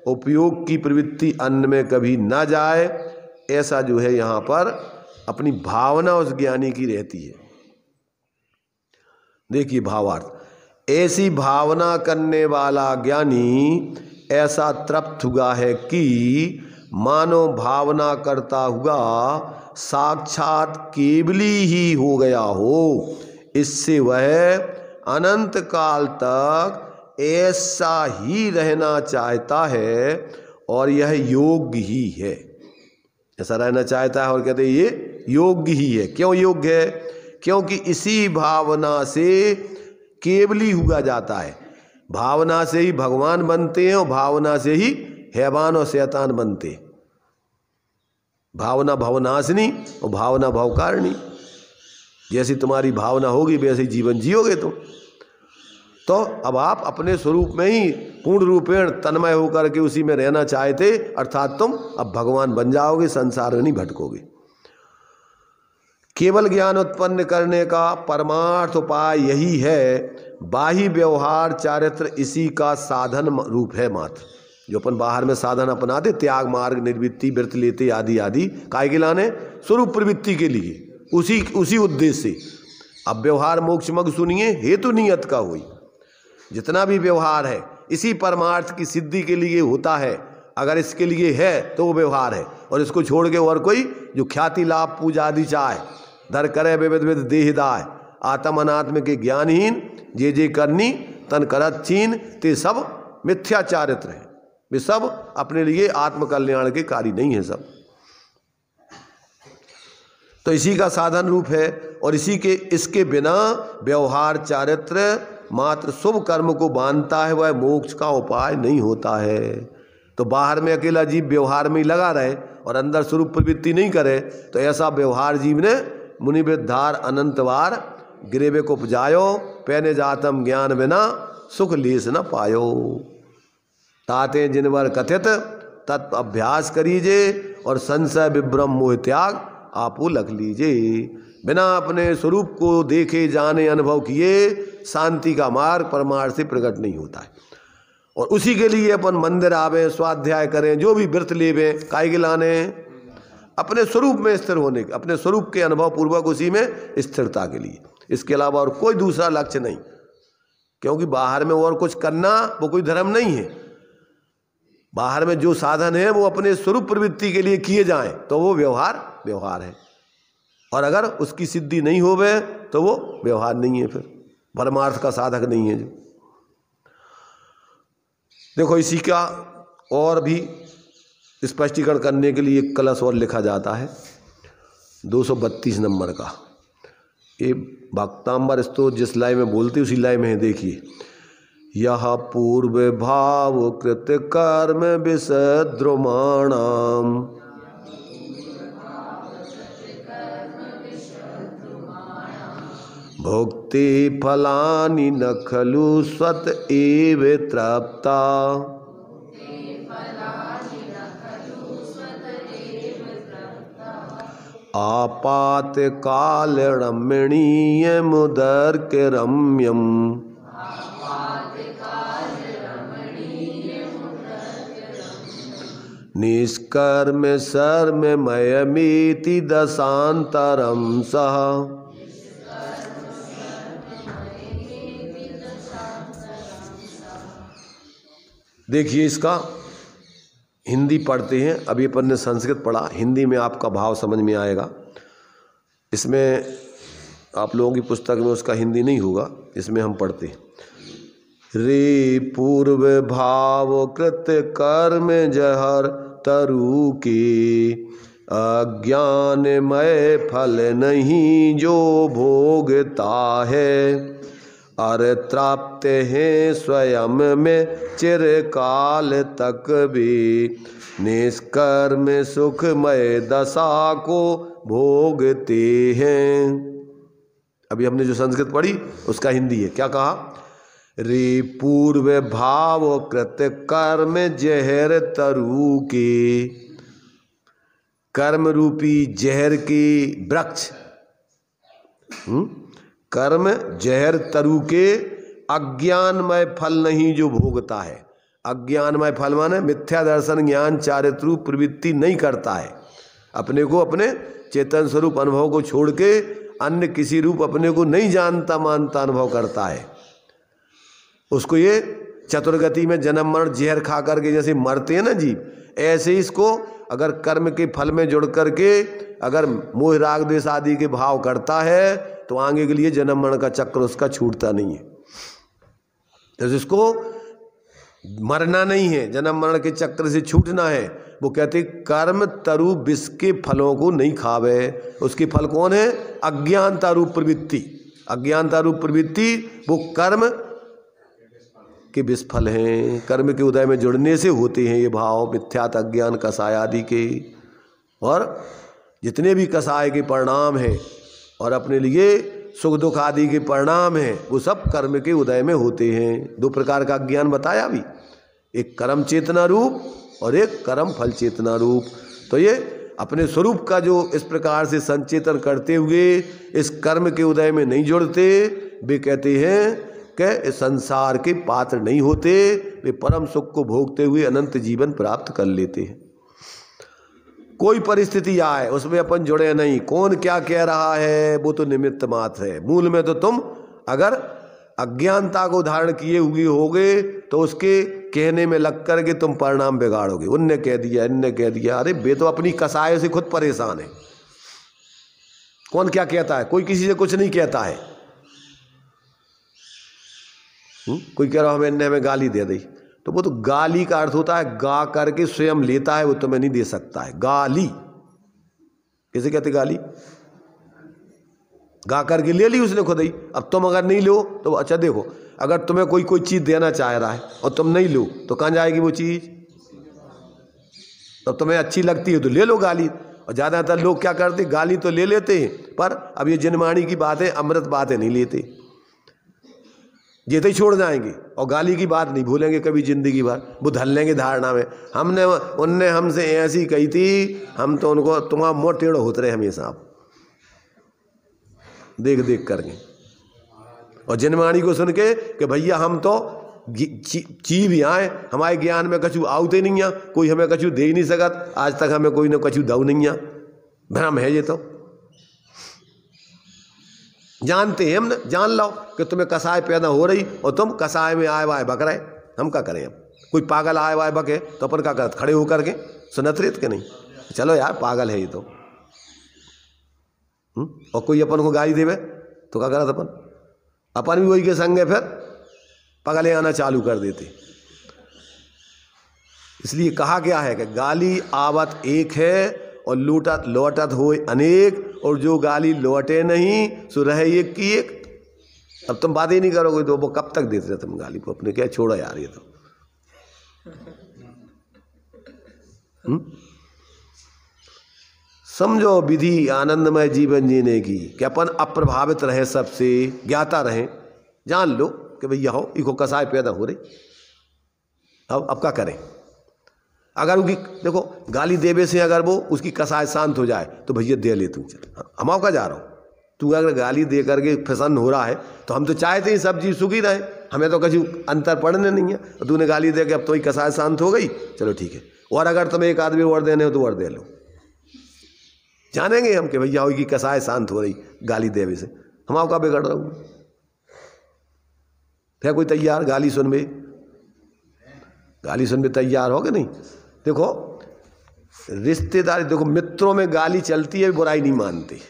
उपयोग की प्रवृत्ति अन्न में कभी ना जाए, ऐसा जो है यहाँ पर अपनी भावना उस ज्ञानी की रहती है। देखिए भावार्थ, ऐसी भावना करने वाला ज्ञानी ऐसा तृप्त हुआ है कि मानो भावना करता हुआ साक्षात केवली ही हो गया हो। इससे वह अनंत काल तक ऐसा ही रहना चाहता है, और यह योग्य ही है। ऐसा रहना चाहता है और कहते हैं ये योग्य ही है। क्यों योग्य है? क्योंकि इसी भावना से केवली हुआ जाता है। भावना से ही भगवान बनते हैं और भावना से ही हैवान और शैतान बनते। भावना भवनाशिनी और भावना भवकारिणी। जैसी तुम्हारी भावना होगी वैसे ही जीवन जियोगे तुम। तो अब आप अपने स्वरूप में ही पूर्ण रूपेण तन्मय होकर के उसी में रहना चाहते, अर्थात तुम अब भगवान बन जाओगे, संसार में नहीं भटकोगे। केवल ज्ञान उत्पन्न करने का परमार्थ उपाय यही है। बाह्य व्यवहार चारित्र इसी का साधन रूप है मात्र। जो अपन बाहर में साधन अपनाते, त्याग मार्ग निर्वृत्ति व्रत लेते आदि आदि, काय के लाने? स्वरूप प्रवृत्ति के लिए, उसी उद्देश्य से। अब व्यवहार मोक्ष मग सुनिए, हेतु नियत का हुई। जितना भी व्यवहार है इसी परमार्थ की सिद्धि के लिए होता है। अगर इसके लिए है तो वो व्यवहार है, और इसको छोड़ के और कोई जो ख्याति लाभ पूजा आदि चाहे, धर करे विविध विध देहदाय, आत्म अनात्म के ज्ञानहीन, जे जे करनी तन करत चीन, ते सब मिथ्या चारित्र हैं। वे सब अपने लिए आत्म कल्याण के कार्य नहीं है सब। तो इसी का साधन रूप है, और इसके बिना व्यवहार चारित्र मात्र शुभ कर्म को बांधता है, वह मोक्ष का उपाय नहीं होता है। तो बाहर में अकेला जीव व्यवहार में ही लगा रहे और अंदर स्वरूप प्रवृत्ति नहीं करे, तो ऐसा व्यवहार जीव ने मुनि वृद्धार अनंतवार गिरेवे को उपजायो, पैने जातम ज्ञान बिना सुख लेस न पायो। ताते जिनवर कथित तत्व अभ्यास करीजे, और संशय विभ्रम मोह त्याग आपो लख लीजे। बिना अपने स्वरूप को देखे जाने अनुभव किए शांति का मार्ग परमार्थ से प्रकट नहीं होता है। और उसी के लिए अपन मंदिर आवे, स्वाध्याय करें, जो भी व्रत लेवे, काहे के लाने? अपने स्वरूप में स्थिर होने, अपने स्वरूप के अनुभव पूर्वक उसी में स्थिरता के लिए। इसके अलावा और कोई दूसरा लक्ष्य नहीं, क्योंकि बाहर में और कुछ करना वो कोई धर्म नहीं है। बाहर में जो साधन है वो अपने स्वरूप प्रवृत्ति के लिए किए जाएं तो वो व्यवहार है, और अगर उसकी सिद्धि नहीं होवे तो वो व्यवहार नहीं है, फिर परमार्थ का साधक नहीं है जो। देखो इसी का और भी स्पष्टीकरण करने के लिए एक कलश और लिखा जाता है 232 नंबर का। ये भक्तांबर स्तोत्र जिस लय में बोलते उसी लय में है, देखिए। यह पूर्व भाव कृत कर्म विषद्रुमाणाम, भुक्ति फलानि न खलु स्वत एव तृप्ता, आपात काल रमणीय मुदर्क रम्यम, निष्कर्म सर्म मयमीति दशांतरम सह। देखिए इसका हिंदी पढ़ते हैं, अभी अपन ने संस्कृत पढ़ा, हिंदी में आपका भाव समझ में आएगा। इसमें आप लोगों की पुस्तक में उसका हिंदी नहीं होगा, इसमें हम पढ़ते हैं। रे पूर्व भाव कृत कर्म जहर तरु के, अज्ञानमय फल नहीं जो भोगता है, अर त्राप्त हैं स्वयं में चिरकाल तक भी, निष्कर्म सुखमय दशा को भोगते हैं। अभी हमने जो संस्कृत पढ़ी उसका हिंदी है, क्या कहा? रे पूर्व भाव कृत कर्म जहर तरु के, कर्म रूपी जहर के वृक्ष, कर्म जहर तरु के, अज्ञानमय फल नहीं जो भोगता है। अज्ञानमय फल माने मिथ्या दर्शन ज्ञान चारित्र रूप प्रवृत्ति नहीं करता है, अपने को अपने चेतन स्वरूप अनुभव को छोड़ के अन्य किसी रूप अपने को नहीं जानता मानता अनुभव करता है। उसको ये चतुर्गति में जन्म मरण जहर खा करके जैसे मरते हैं ना जीव, ऐसे ही इसको अगर कर्म के फल में जुड़ करके अगर मोह राग द्वेष आदि के भाव करता है तो आगे के लिए जन्म मरण का चक्र उसका छूटता नहीं है। तो इसको मरना नहीं है, जन्म मरण के चक्र से छूटना है। वो कहते कर्म तरु विष के फलों को नहीं खावे। उसके फल कौन है? अज्ञानता रूप प्रवृत्ति। अज्ञानता रूप प्रवृत्ति वो कर्म के विस्फल हैं, कर्म के उदय में जुड़ने से होते हैं ये भाव, मिथ्यात अज्ञान कसाय आदि के। और जितने भी कसाय के परिणाम हैं और अपने लिए सुख दुख आदि के परिणाम हैं वो सब कर्म के उदय में होते हैं। दो प्रकार का ज्ञान बताया अभी, एक कर्म चेतना रूप और एक कर्म फल चेतना रूप। तो ये अपने स्वरूप का जो इस प्रकार से संचेतन करते हुए इस कर्म के उदय में नहीं जुड़ते, वे कहते हैं कि संसार के पात्र नहीं होते, वे परम सुख को भोगते हुए अनंत जीवन प्राप्त कर लेते हैं। कोई परिस्थिति आए उसमें अपन जुड़े नहीं, कौन क्या कह रहा है वो तो निमित्त मात्र है। मूल में तो तुम अगर अज्ञानता को धारण किए हुए होगे तो उसके कहने में लग कर के तुम परिणाम बिगाड़ोगे। उनने कह दिया, इनने कह दिया, अरे वे तो अपनी कसायों से खुद परेशान है। कौन क्या कहता है? कोई किसी से कुछ नहीं कहता है। कोई कह रहा हमें इनने हमें गाली दे दी, तो वो तो गाली का अर्थ होता है गा करके स्वयं लेता है, वो तुम्हें नहीं दे सकता है। गाली किसे कहते? गाली गा करके ले ली उसने खुद ही। अब तुम अगर नहीं लो तो अच्छा देखो, अगर तुम्हें कोई चीज देना चाह रहा है और तुम नहीं लो तो कहाँ जाएगी वो चीज? तो तुम्हें अच्छी लगती है तो ले लो गाली। और ज्यादातर लोग क्या करते, गाली तो ले लेते हैं, पर अब ये जिनवाणी की बातें, अमृत बातें नहीं लेते, जेते ही छोड़ जाएंगे और गाली की बात नहीं भूलेंगे कभी जिंदगी भर। वो धर लेंगे धारणा में, हमने उनने हमसे ऐसी कही थी, हम तो उनको तुम्हारा मुँह टेढ़ो होते रहे हमेशा, आप देख देख करके। और जिनवाणी को सुन के कि भैया हम तो ची भी आए, हमारे ज्ञान में कछु आउते नहीं है, कोई हमें कछु दे ही नहीं सकत, आज तक हमें कोई न कछु दऊ नहीं है। भ्रम है ये तो। जानते हैं हम, जान लो कि तुम्हें कसाय पैदा हो रही और तुम कसाय में आए वाए बक रहे, हम क्या करें? अब कोई पागल आए वाए बके तो अपन क्या करते? खड़े होकर के सुनत रेत के नहीं, चलो यार पागल है ये तो। और कोई अपन को गाली देवे तो क्या करत? अपन भी वही के संग है, फिर पगले आना चालू कर देते। इसलिए कहा गया है कि गाली आवत एक है और लूटत लौटत होए अनेक, और जो गाली लौटे नहीं सो रहे एक की एक। अब तुम बात ही नहीं करोगे तो वो कब तक देते रहे तुम गाली को अपने? क्या छोड़ो यार ये तो। समझो विधि आनंदमय जीवन जीने की, कि अपन अप्रभावित रहे, सबसे ज्ञाता रहे। जान लो कि भैया हो इको कसाय पैदा हो रही, अब क्या करें? अगर उसकी देखो गाली देवे से अगर वो उसकी कसाय शांत हो जाए तो भैया दे ले तू, चल हम का जा रहा हूँ। तू अगर गाली दे करके प्रसन्न हो रहा है तो हम तो चाहते ही सब चीज़ सुखी रहे, हमें तो कभी अंतर पड़ने नहीं है। और तूने गाली दे के अब तो ही कसाय शांत हो गई, चलो ठीक है। और अगर तुम्हें एक आदमी और देने हो तो और दे लो, जानेंगे हम कि भैया की कसाय शांत हो रही गाली देवे से, हम आपका बिगड़ रहा हूँ। क्या कोई तैयार गाली सुन में? गाली सुन में तैयार हो कि नहीं? देखो रिश्तेदारी, देखो मित्रों में गाली चलती है, बुराई नहीं मानते।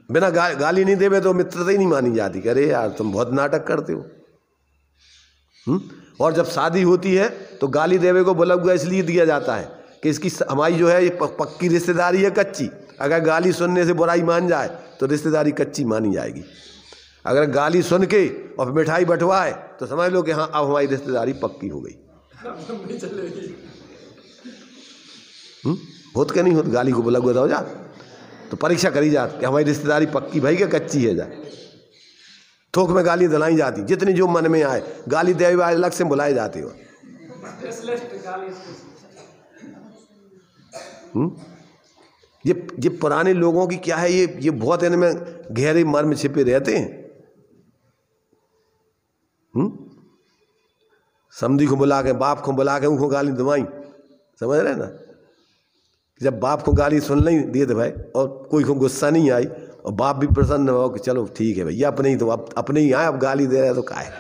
बिना गाली नहीं देवे तो मित्रता ही नहीं मानी जाती। अरे यार तुम बहुत नाटक करते हो। और जब शादी होती है तो गाली देवे को बोला हुआ इसलिए दिया जाता है कि इसकी हमारी जो है ये पक्की रिश्तेदारी है, कच्ची। अगर गाली सुनने से बुराई मान जाए तो रिश्तेदारी कच्ची मानी जाएगी। अगर गाली सुन के और मिठाई बंटवाए तो समझ लो कि हाँ अब हमारी रिश्तेदारी पक्की हो गई। होत क्या नहीं होत? गाली को बोला हुआ था हो जा तो परीक्षा करी जाती कि हमारी रिश्तेदारी पक्की भाई क्या कच्ची है। जाए थोक में गाली दिलाई जाती, जितनी जो मन में आए गाली दे अलग से बुलाए जाते हो। ये पुराने लोगों की क्या है, ये बहुत इनमें गहरे मर्म छिपे रहते हैं। समधी को बुला के, बाप को बुला के उनको गाली दवाई, समझ रहे ना? जब बाप को गाली सुन नहीं दिए थे भाई और कोई को गुस्सा नहीं आई और बाप भी प्रसन्न हो कि चलो ठीक है भैया अपने ही तो अब अपने ही आए, अब गाली दे रहे हैं तो क्या है?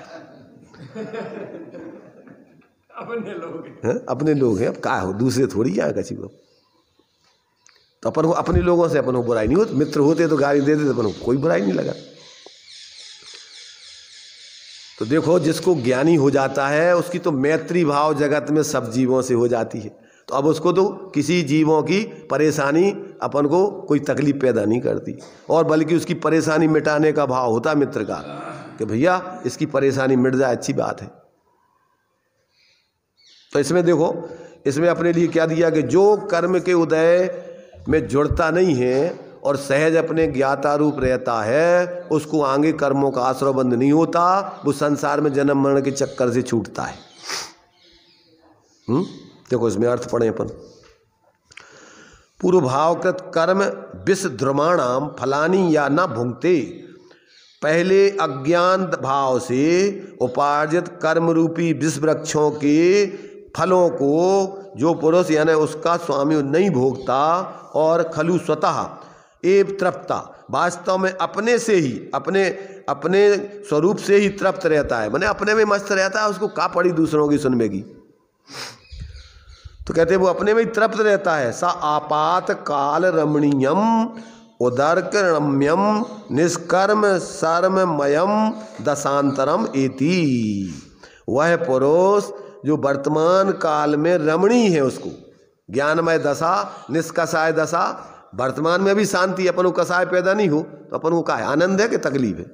अपने लोग हैं, अब क्या हो, दूसरे थोड़ी आए किसी को। तो अपन को अपने लोगों से अपन को बुराई नहीं होती। मित्र होते तो गाली देते तो अपन को कोई बुराई नहीं लगा। तो देखो जिसको ज्ञानी हो जाता है उसकी तो मैत्री भाव जगत में सब जीवों से हो जाती है। तो अब उसको तो किसी जीवों की परेशानी अपन को कोई तकलीफ पैदा नहीं करती, और बल्कि उसकी परेशानी मिटाने का भाव होता मित्र का कि भैया इसकी परेशानी मिट जाए, अच्छी बात है। तो इसमें देखो, इसमें अपने लिए क्या दिया कि जो कर्म के उदय में जुड़ता नहीं है और सहज अपने ज्ञाता रूप रहता है, उसको आगे कर्मों का आश्रयबंध नहीं होता, वो संसार में जन्म मरण के चक्कर से छूटता है। देखो इसमें अर्थ पढ़े अपन। पूर्व भावकृत कर्म विष द्रुमाणाम फलानी या न भुंगते। पहले अज्ञान भाव से उपार्जित कर्म रूपी विष वृक्षों के फलों को जो पुरुष यानी उसका स्वामी नहीं भोगता और खलु स्वतः एव तृप्ता, वास्तव में अपने से ही अपने स्वरूप से ही तृप्त रहता है, माने अपने में मस्त रहता है, उसको का पड़ी दूसरों की सुनने की। तो कहते हैं वो अपने में ही तृप्त रहता है। सा आपात काल रमणीयम उदर्क रम्यम निष्कर्म सर्वमयम दशांतरम एति। वह पुरुष जो वर्तमान काल में रमणीय है, उसको ज्ञानमय दशा निष्कषाय दशा, वर्तमान में भी शांति, अपन को कषाय पैदा नहीं हो तो अपन को क्या है, आनंद है कि तकलीफ है?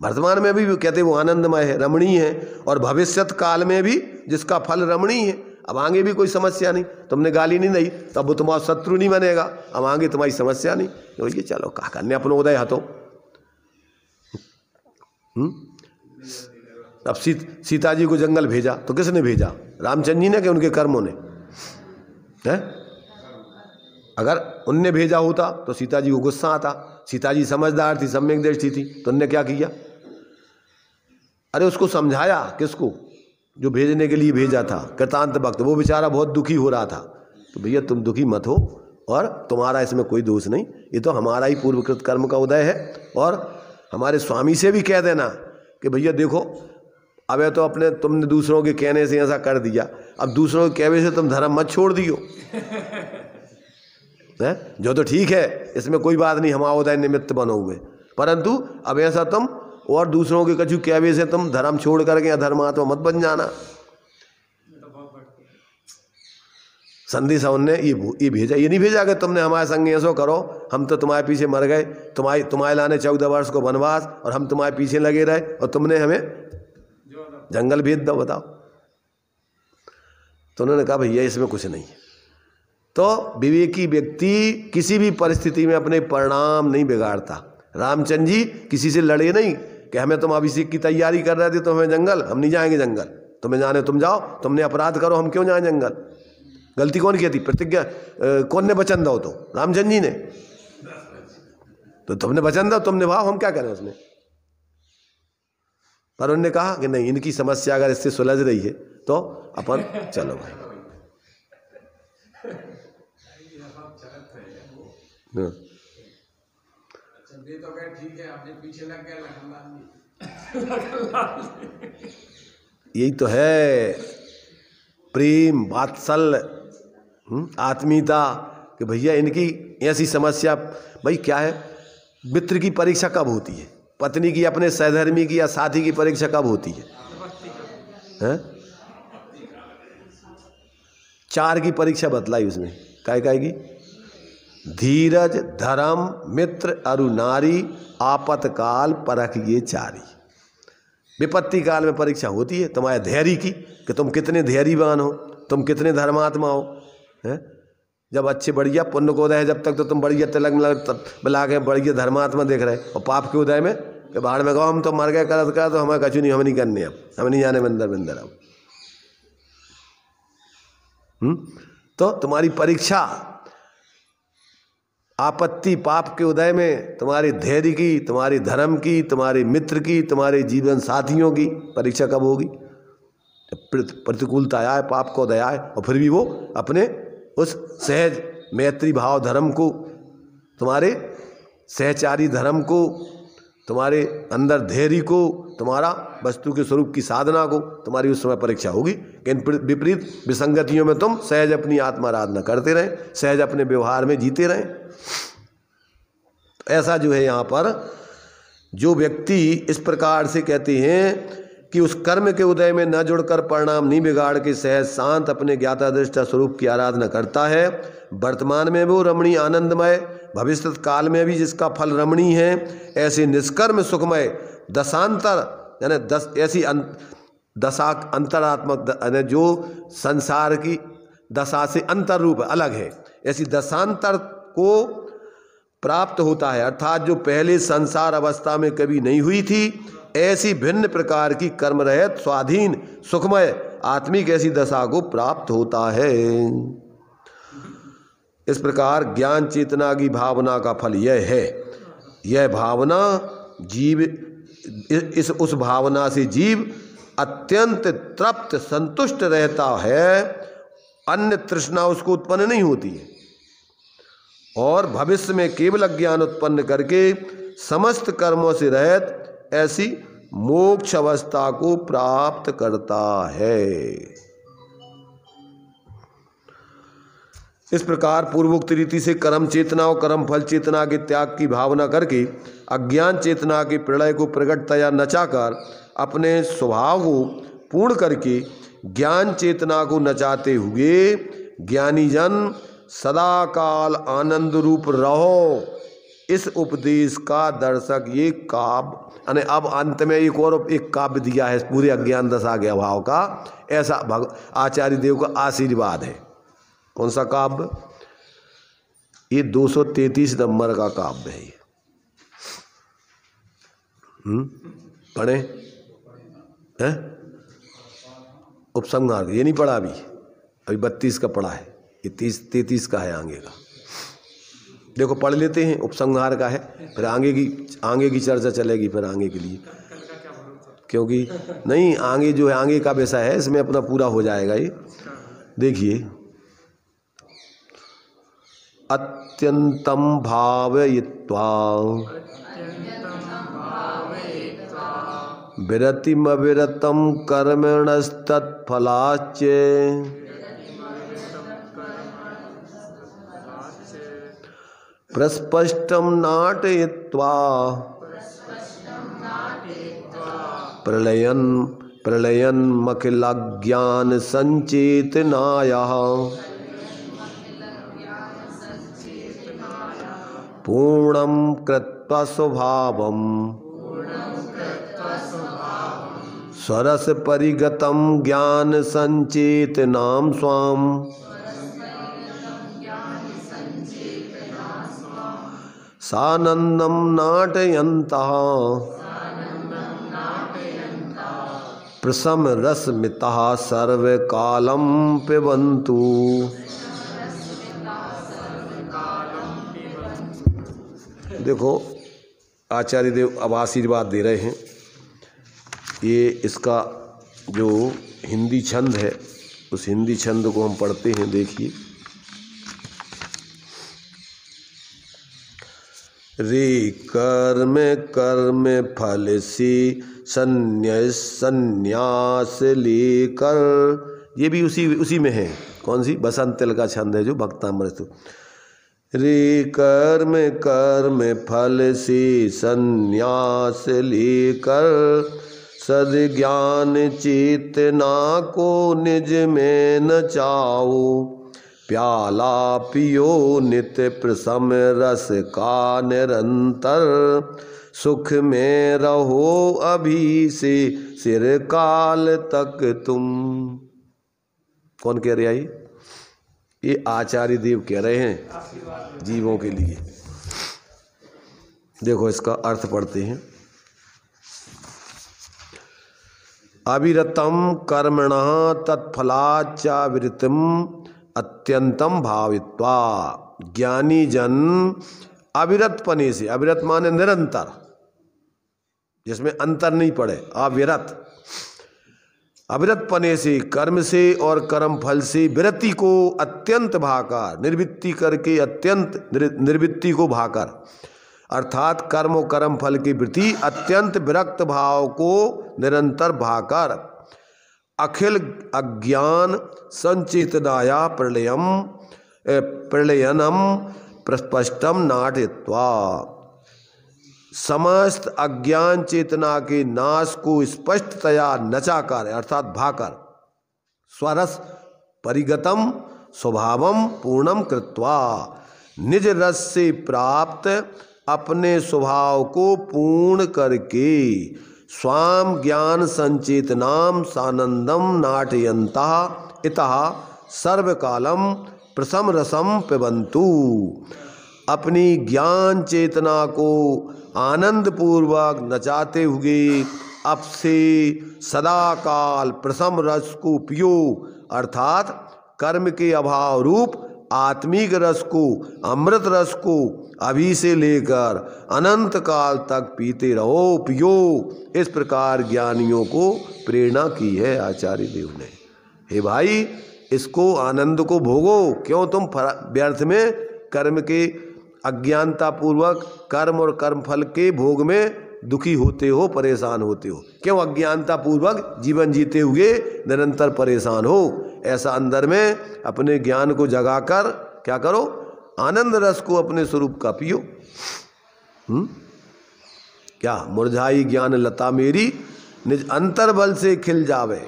वर्तमान में भी कहते वो आनंदमय है, रमणीय है, और भविष्यत काल में भी जिसका फल रमणीय है। अब आगे भी कोई समस्या नहीं, तुमने गाली नहीं दी तब वो तुम्हारा शत्रु नहीं बनेगा, अब आगे तुम्हारी समस्या नहीं, तो ये चलो क्या करने अपनो उदय हतो। अब सीता जी को जंगल भेजा तो किसने भेजा? रामचंद्र जी ने कि उनके कर्मों ने? है, अगर उनने भेजा होता तो सीता जी को गुस्सा आता। सीता जी समझदार थी, सम्यक दृष्टि थी, तो उनने क्या किया? अरे उसको समझाया, किसको? जो भेजने के लिए भेजा था, कृतांत भक्त। वो बेचारा बहुत दुखी हो रहा था, तो भैया तुम दुखी मत हो, और तुम्हारा इसमें कोई दोष नहीं, ये तो हमारा ही पूर्वकृत कर्म का उदय है। और हमारे स्वामी से भी कह देना कि भैया देखो, अब तो अपने तुमने दूसरों के कहने से ऐसा कर दिया, अब दूसरों के कहने से तुम धर्म मत छोड़ दियो है, जो तो ठीक है, इसमें कोई बात नहीं, हमारा उदय निमित्त बनो हुए, परंतु अब ऐसा तुम और दूसरों के कछु कहवे से तुम धर्म छोड़ करके अधर्मात्मा मत बन जाना। संदेशा उनने ये भेजा, ये नहीं भेजा कि तुमने हमारे संग ऐसो करो, हम तो तुम्हारे पीछे मर गए, तुम्हारे लाने 14 वर्ष को वनवास, और हम तुम्हारे पीछे लगे रहे, और तुमने हमें जंगल भेज दो, बताओ। तो उन्होंने कहा भैया इसमें कुछ नहीं है। तो विवेकी व्यक्ति किसी भी परिस्थिति में अपने परिणाम नहीं बिगाड़ता। रामचंद्र जी किसी से लड़े नहीं कि हमें तुम अभिषेक की तैयारी कर रहे थे तो हमें जंगल, हम नहीं जाएंगे जंगल, तुम्हें जाने तुम जाओ, तुमने अपराध करो, हम क्यों जाएं जंगल? गलती कौन की थी? प्रतिज्ञा कौन ने वचन दो? तो रामचंद्र जी ने। तो तुमने वचन दो, तुम निभाओ, हम क्या करें उसमें? पर उन्होंने कहा कि नहीं, इनकी समस्या अगर इससे सुलझ रही है तो अपन चलो भाई। यही तो है प्रेम, वात्सल्य, आत्मीयता, कि भैया इनकी ऐसी समस्या। भाई क्या है, मित्र की परीक्षा कब होती है? पत्नी की, अपने सहधर्मी की या साथी की परीक्षा कब होती है? 4 की परीक्षा बतलाई उसमें, काय की? धीरज, धर्म, मित्र, अरु नारी, आपतकाल परख ये 4 ही। विपत्ति काल में परीक्षा होती है तुम्हारे धैर्य की, कि तुम कितने धैर्यवान हो, तुम कितने धर्मात्मा हो। हैं, जब अच्छे बढ़िया पुण्य को उदय है, जब तक तो तुम बढ़िया तिलक मिला के बढ़िया धर्मात्मा देख रहे, और पाप के उदय में कि बाहर में कहो हम तो मर गए कर तो हमें कछु नहीं, हम नहीं करने, अब हम नहीं जाने मंदिर अब। तो तुम्हारी परीक्षा आपत्ति पाप के उदय में तुम्हारे धैर्य की, तुम्हारे धर्म की, तुम्हारे मित्र की, तुम्हारे जीवन साथियों की परीक्षा कब होगी? प्रतिकूलता आए, पाप को उदय आए, और फिर भी वो अपने उस सहज मैत्री भाव धर्म को, तुम्हारे सहचारी धर्म को, तुम्हारे अंदर धैर्य को, तुम्हारा वस्तु के स्वरूप की साधना को, तुम्हारी उस समय परीक्षा होगी कि इन विपरीत विसंगतियों में तुम सहज अपनी आत्माराधना करते रहें, सहज अपने व्यवहार में जीते रहें। ऐसा जो है यहाँ पर जो व्यक्ति इस प्रकार से कहते हैं कि उस कर्म के उदय में न जुड़कर परिणाम नहीं बिगाड़ के सहज शांत अपने ज्ञाता दृष्टा स्वरूप की आराधना करता है, वर्तमान में वो रमणीय आनंदमय, भविष्य काल में भी जिसका फल रमणीय है, ऐसे निष्कर्म सुखमय दशांतर यानी ऐसी दशा अंतरात्मक यानी जो संसार की दशा से अंतर रूप अलग है, ऐसी दशांतर को प्राप्त होता है, अर्थात जो पहले संसार अवस्था में कभी नहीं हुई थी, ऐसी भिन्न प्रकार की कर्म रहित स्वाधीन सुखमय आत्मिक ऐसी दशा को प्राप्त होता है। इस प्रकार ज्ञान चेतना की भावना का फल यह है, यह भावना जीव उस भावना से जीव अत्यंत तृप्त संतुष्ट रहता है अन्य तृष्णा उसको उत्पन्न नहीं होती है, और भविष्य में केवल ज्ञान उत्पन्न करके समस्त कर्मों से रहित ऐसी मोक्ष अवस्था को प्राप्त करता है। इस प्रकार पूर्वोक्त रीति से कर्म चेतना और कर्म फल चेतना के त्याग की भावना करके अज्ञान चेतना के प्रलय को प्रकटतया नचाकर अपने स्वभाव को पूर्ण करके ज्ञान चेतना को नचाते हुए ज्ञानी जन सदा काल आनंद रूप रहो, इस उपदेश का दर्शक ये काव्य। यानी अब अंत में एक काव्य दिया है पूरे अज्ञान दशा के अभाव का, ऐसा आचार्य देव का आशीर्वाद है। कौन सा काव्य? ये 233 नंबर का काव्य है। पढ़े हैं? उपसंहार ये नहीं पढ़ा अभी 32 का पढ़ा है, ये 33 का है आगे का। देखो पढ़ लेते हैं, उपसंहार का है, फिर आगे की चर्चा चलेगी फिर आगे के लिए, क्योंकि नहीं आगे जो है आगे का विषय है, इसमें अपना पूरा हो जाएगा ये। देखिए, अत्यंतम भावयित्वा विरतिमविरतं कर्मणस्तत्फलाच्च प्रस्पष्टं नाटयित्वा प्रलयन्मखिलज्ञान संचेतनायाः पूर्णं कृत्वा स्वभावम् स्वरस परिगतं ज्ञान संचेतनां स्वाम सानंदं नाटयन्तः प्रसम रसमितः सर्वकालं पिबन्तु। देखो आचार्य देव अब आशीर्वाद दे रहे हैं। ये इसका जो हिंदी छंद है उस हिंदी छंद को हम पढ़ते हैं। देखिए, रे कर्म कर्म फल से संन्यास लेकर, ये भी उसी में है। कौन सी? बसंत तिल का छंद है जो भक्तामृत। रे कर्म कर्म फल से संन्यास लेकर सद्ज्ञान चेतना को निज में नचाओ, प्याला पियो नित्य प्रसम रस का निरंतर, सुख में रहो अभी से सिर काल तक तुम। कौन कह रहे आई? ये आचार्य देव कह रहे हैं जीवों के लिए। देखो इसका अर्थ पढ़ते हैं। अविरतम कर्मणः तत्फलाच्च विरतिम अत्यंतम भावित्वा, ज्ञानी जन अविरत पने से, अविरत माने निरंतर, जिसमें अंतर नहीं पड़े, अविरत, अविरत पने से कर्म से और कर्म फल से विरति को अत्यंत भाकर, निर्वृत्ति करके अत्यंत निर्वृत्ति को भाकर, अर्थात कर्म और कर्म फल की वृत्ति अत्यंत विरक्त भाव को निरंतर भाकर अखिल अज्ञान संचेतनाया प्रलयनम प्रस्पष्टम नाटयित्वा, समस्त अज्ञान चेतना के नाश को स्पष्टतया नचाकर अर्थात भाकर, स्वरस परिगतम स्वभावम पूर्णम कृत्वा, निज रस से प्राप्त अपने स्वभाव को पूर्ण करके स्वाम ज्ञान संचेतनाम सानंदम नाटयन्तः इतः सर्वकालम प्रसम रसम पिबन्तु, अपनी ज्ञान चेतना को आनंद पूर्वक नचाते हुए अब से सदा काल प्रसम रस को पियो, अर्थात कर्म के अभाव रूप आत्मिक रस को, अमृत रस को अभी से लेकर अनंत काल तक पीते रहो, पियो। इस प्रकार ज्ञानियों को प्रेरणा की है आचार्य देव ने। हे भाई, इसको आनंद को भोगो। क्यों तुम व्यर्थ में कर्म के अज्ञानता पूर्वक कर्म और कर्म फल के भोग में दुखी होते हो, परेशान होते हो? क्यों अज्ञानता पूर्वक जीवन जीते हुए निरंतर परेशान हो? ऐसा अंदर में अपने ज्ञान को जगाकर क्या करो, आनंद रस को अपने स्वरूप का पियो। क्या मुरझाई ज्ञान लता मेरी निज अंतर बल से खिल जावे।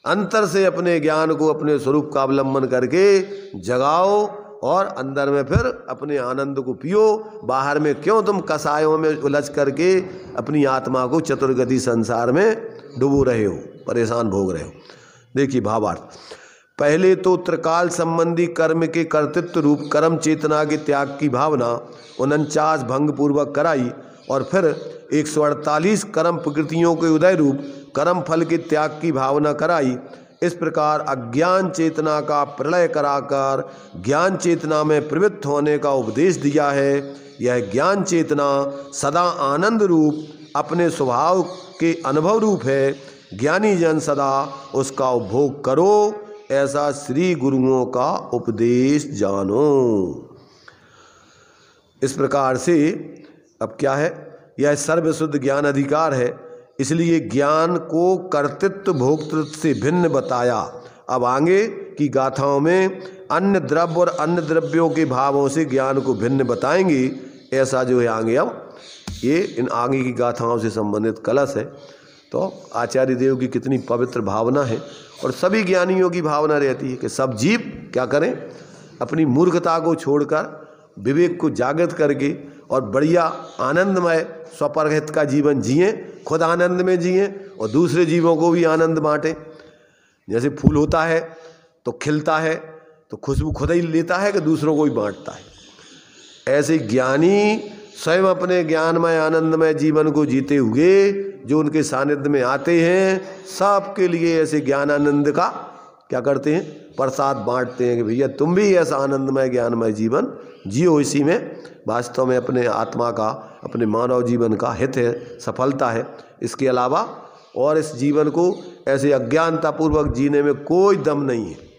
अंतर से अपने ज्ञान को अपने स्वरूप का अवलंबन करके जगाओ और अंदर में फिर अपने आनंद को पियो। बाहर में क्यों तुम कसायों में उलझ करके अपनी आत्मा को चतुर्गति संसार में डुबो रहे हो, परेशान भोग रहे हो। देखिए भावार्थ, पहले तो त्रिकाल संबंधी कर्म के कर्तृत्व रूप कर्म चेतना के त्याग की भावना 49 भंग पूर्वक कराई और फिर 148 कर्म प्रकृतियों के उदय रूप कर्म फल के त्याग की भावना कराई। इस प्रकार अज्ञान चेतना का प्रलय कराकर ज्ञान चेतना में प्रवृत्त होने का उपदेश दिया है। यह ज्ञान चेतना सदा आनंद रूप अपने स्वभाव के अनुभव रूप है। ज्ञानी जन सदा उसका उपभोग करो, ऐसा श्री गुरुओं का उपदेश जानो। इस प्रकार से अब क्या है, यह सर्वशुद्ध ज्ञान अधिकार है, इसलिए ज्ञान को कर्तृत्व भोक्तृत्व से भिन्न बताया। अब आगे की गाथाओं में अन्य द्रव्य और अन्य द्रव्यों के भावों से ज्ञान को भिन्न बताएंगे। ऐसा जो है आगे, अब ये इन आगे की गाथाओं से संबंधित कलश है। तो आचार्य देव की कितनी पवित्र भावना है और सभी ज्ञानियों की भावना रहती है कि सब जीव क्या करें, अपनी मूर्खता को छोड़कर विवेक को जागृत करके और बढ़िया आनंदमय स्वपरहित का जीवन जिए, खुद आनंद में जिए और दूसरे जीवों को भी आनंद बांटें। जैसे फूल होता है तो खिलता है तो खुशबू खुद ही लेता है कि दूसरों को भी बांटता है। ऐसे ज्ञानी स्वयं अपने ज्ञानमय आनंदमय जीवन को जीते हुए जो उनके सानिध्य में आते हैं, सबके लिए ऐसे ज्ञानानंद का क्या करते हैं, प्रसाद बांटते हैं कि भैया तुम भी ऐसा आनंदमय ज्ञानमय जीवन जियो। इसी में वास्तव में अपने आत्मा का, अपने मानव जीवन का हित है, सफलता है। इसके अलावा और इस जीवन को ऐसे अज्ञानतापूर्वक जीने में कोई दम नहीं है।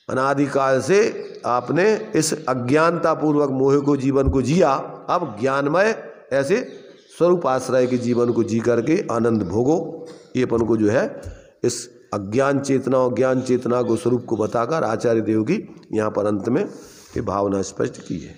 अनादिकाल से आपने इस अज्ञानतापूर्वक मोह को जीवन को जिया, अब ज्ञानमय ऐसे स्वरूप आश्रय के जीवन को जी करके आनंद भोगो। ये अपन को जो है इस अज्ञान चेतना और ज्ञान चेतना को स्वरूप को बताकर आचार्य देव की यहाँ पर अंत में ये भावना स्पष्ट की है।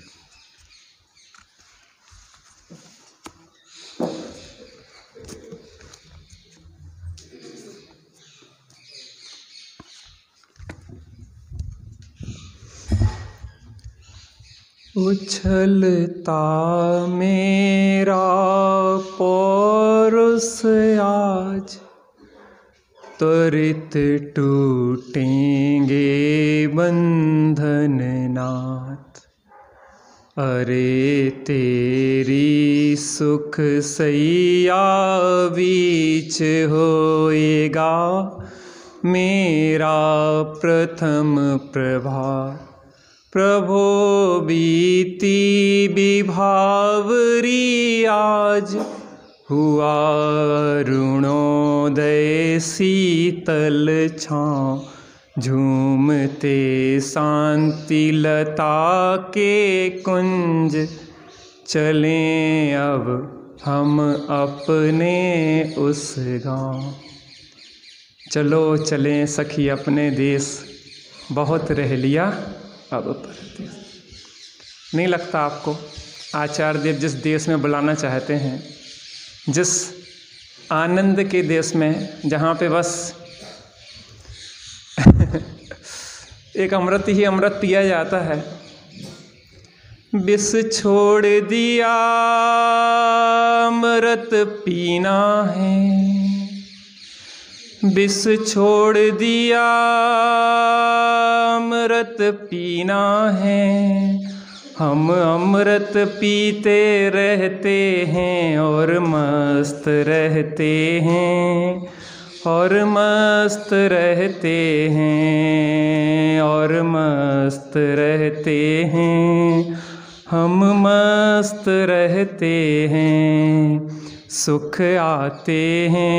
उछलता मेरा पौरुष आज, त्वरित टूटेंगे बंधन नाथ। अरे तेरी सुख सैया बीच होएगा मेरा प्रथम प्रभात। प्रभो बीती विभावरी आज, हुआ अरुणोदय शीतल छाँव। झूमते शांति लता के कुंज, चलें अब हम अपने उस गाँव। चलो चलें सखी अपने देश, बहुत रह लिया अब परदेश। नहीं लगता आपको आचार्य देव जिस देश में बुलाना चाहते हैं, जिस आनंद के देश में, जहाँ पे बस एक अमृत ही अमृत पिया जाता है। विष छोड़ दिया अमृत पीना है, विष छोड़ दिया अमृत पीना है। हम अमृत पीते रहते हैं और मस्त रहते हैं, और मस्त रहते हैं, और मस्त रहते हैं। हम मस्त रहते हैं, सुख आते हैं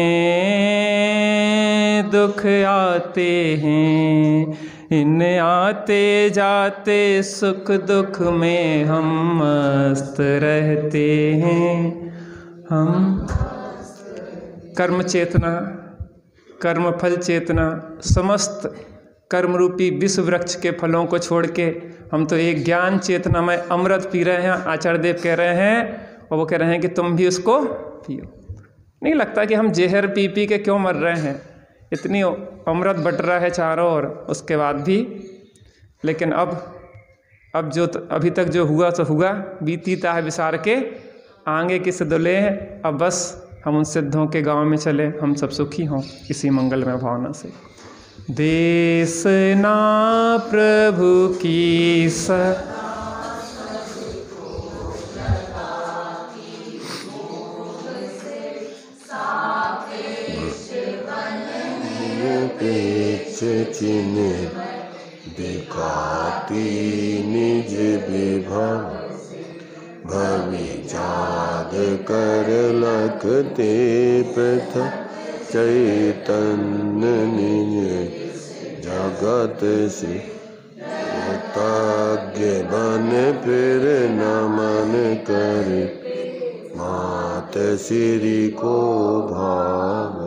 में दुख आते हैं, इन आते जाते सुख दुख में हम मस्त रहते हैं। हम कर्म चेतना, कर्म फल चेतना, समस्त कर्म रूपी विश्व वृक्ष के फलों को छोड़ के हम तो एक ज्ञान चेतना में अमृत पी रहे हैं। आचार्य देव कह रहे हैं और वो कह रहे हैं कि तुम भी उसको पियो। नहीं लगता कि हम जहर पी पी के क्यों मर रहे हैं, इतनी अमृत बट रहा है चारों ओर, उसके बाद भी। लेकिन अब जो अभी तक जो हुआ सो हुआ, बीतीता है विसार के, आगे की सिद्ध ले। अब बस हम उन सिद्धों के गांव में चले, हम सब सुखी हों इसी मंगलमय भावना से। देसना प्रभु की चिन्ह दिखाती निज विभव, भविजाद कर लखते प्रथ चैतन्य निज जगत से तज्ञ बन फिर नमन कर मात श्री को भाव।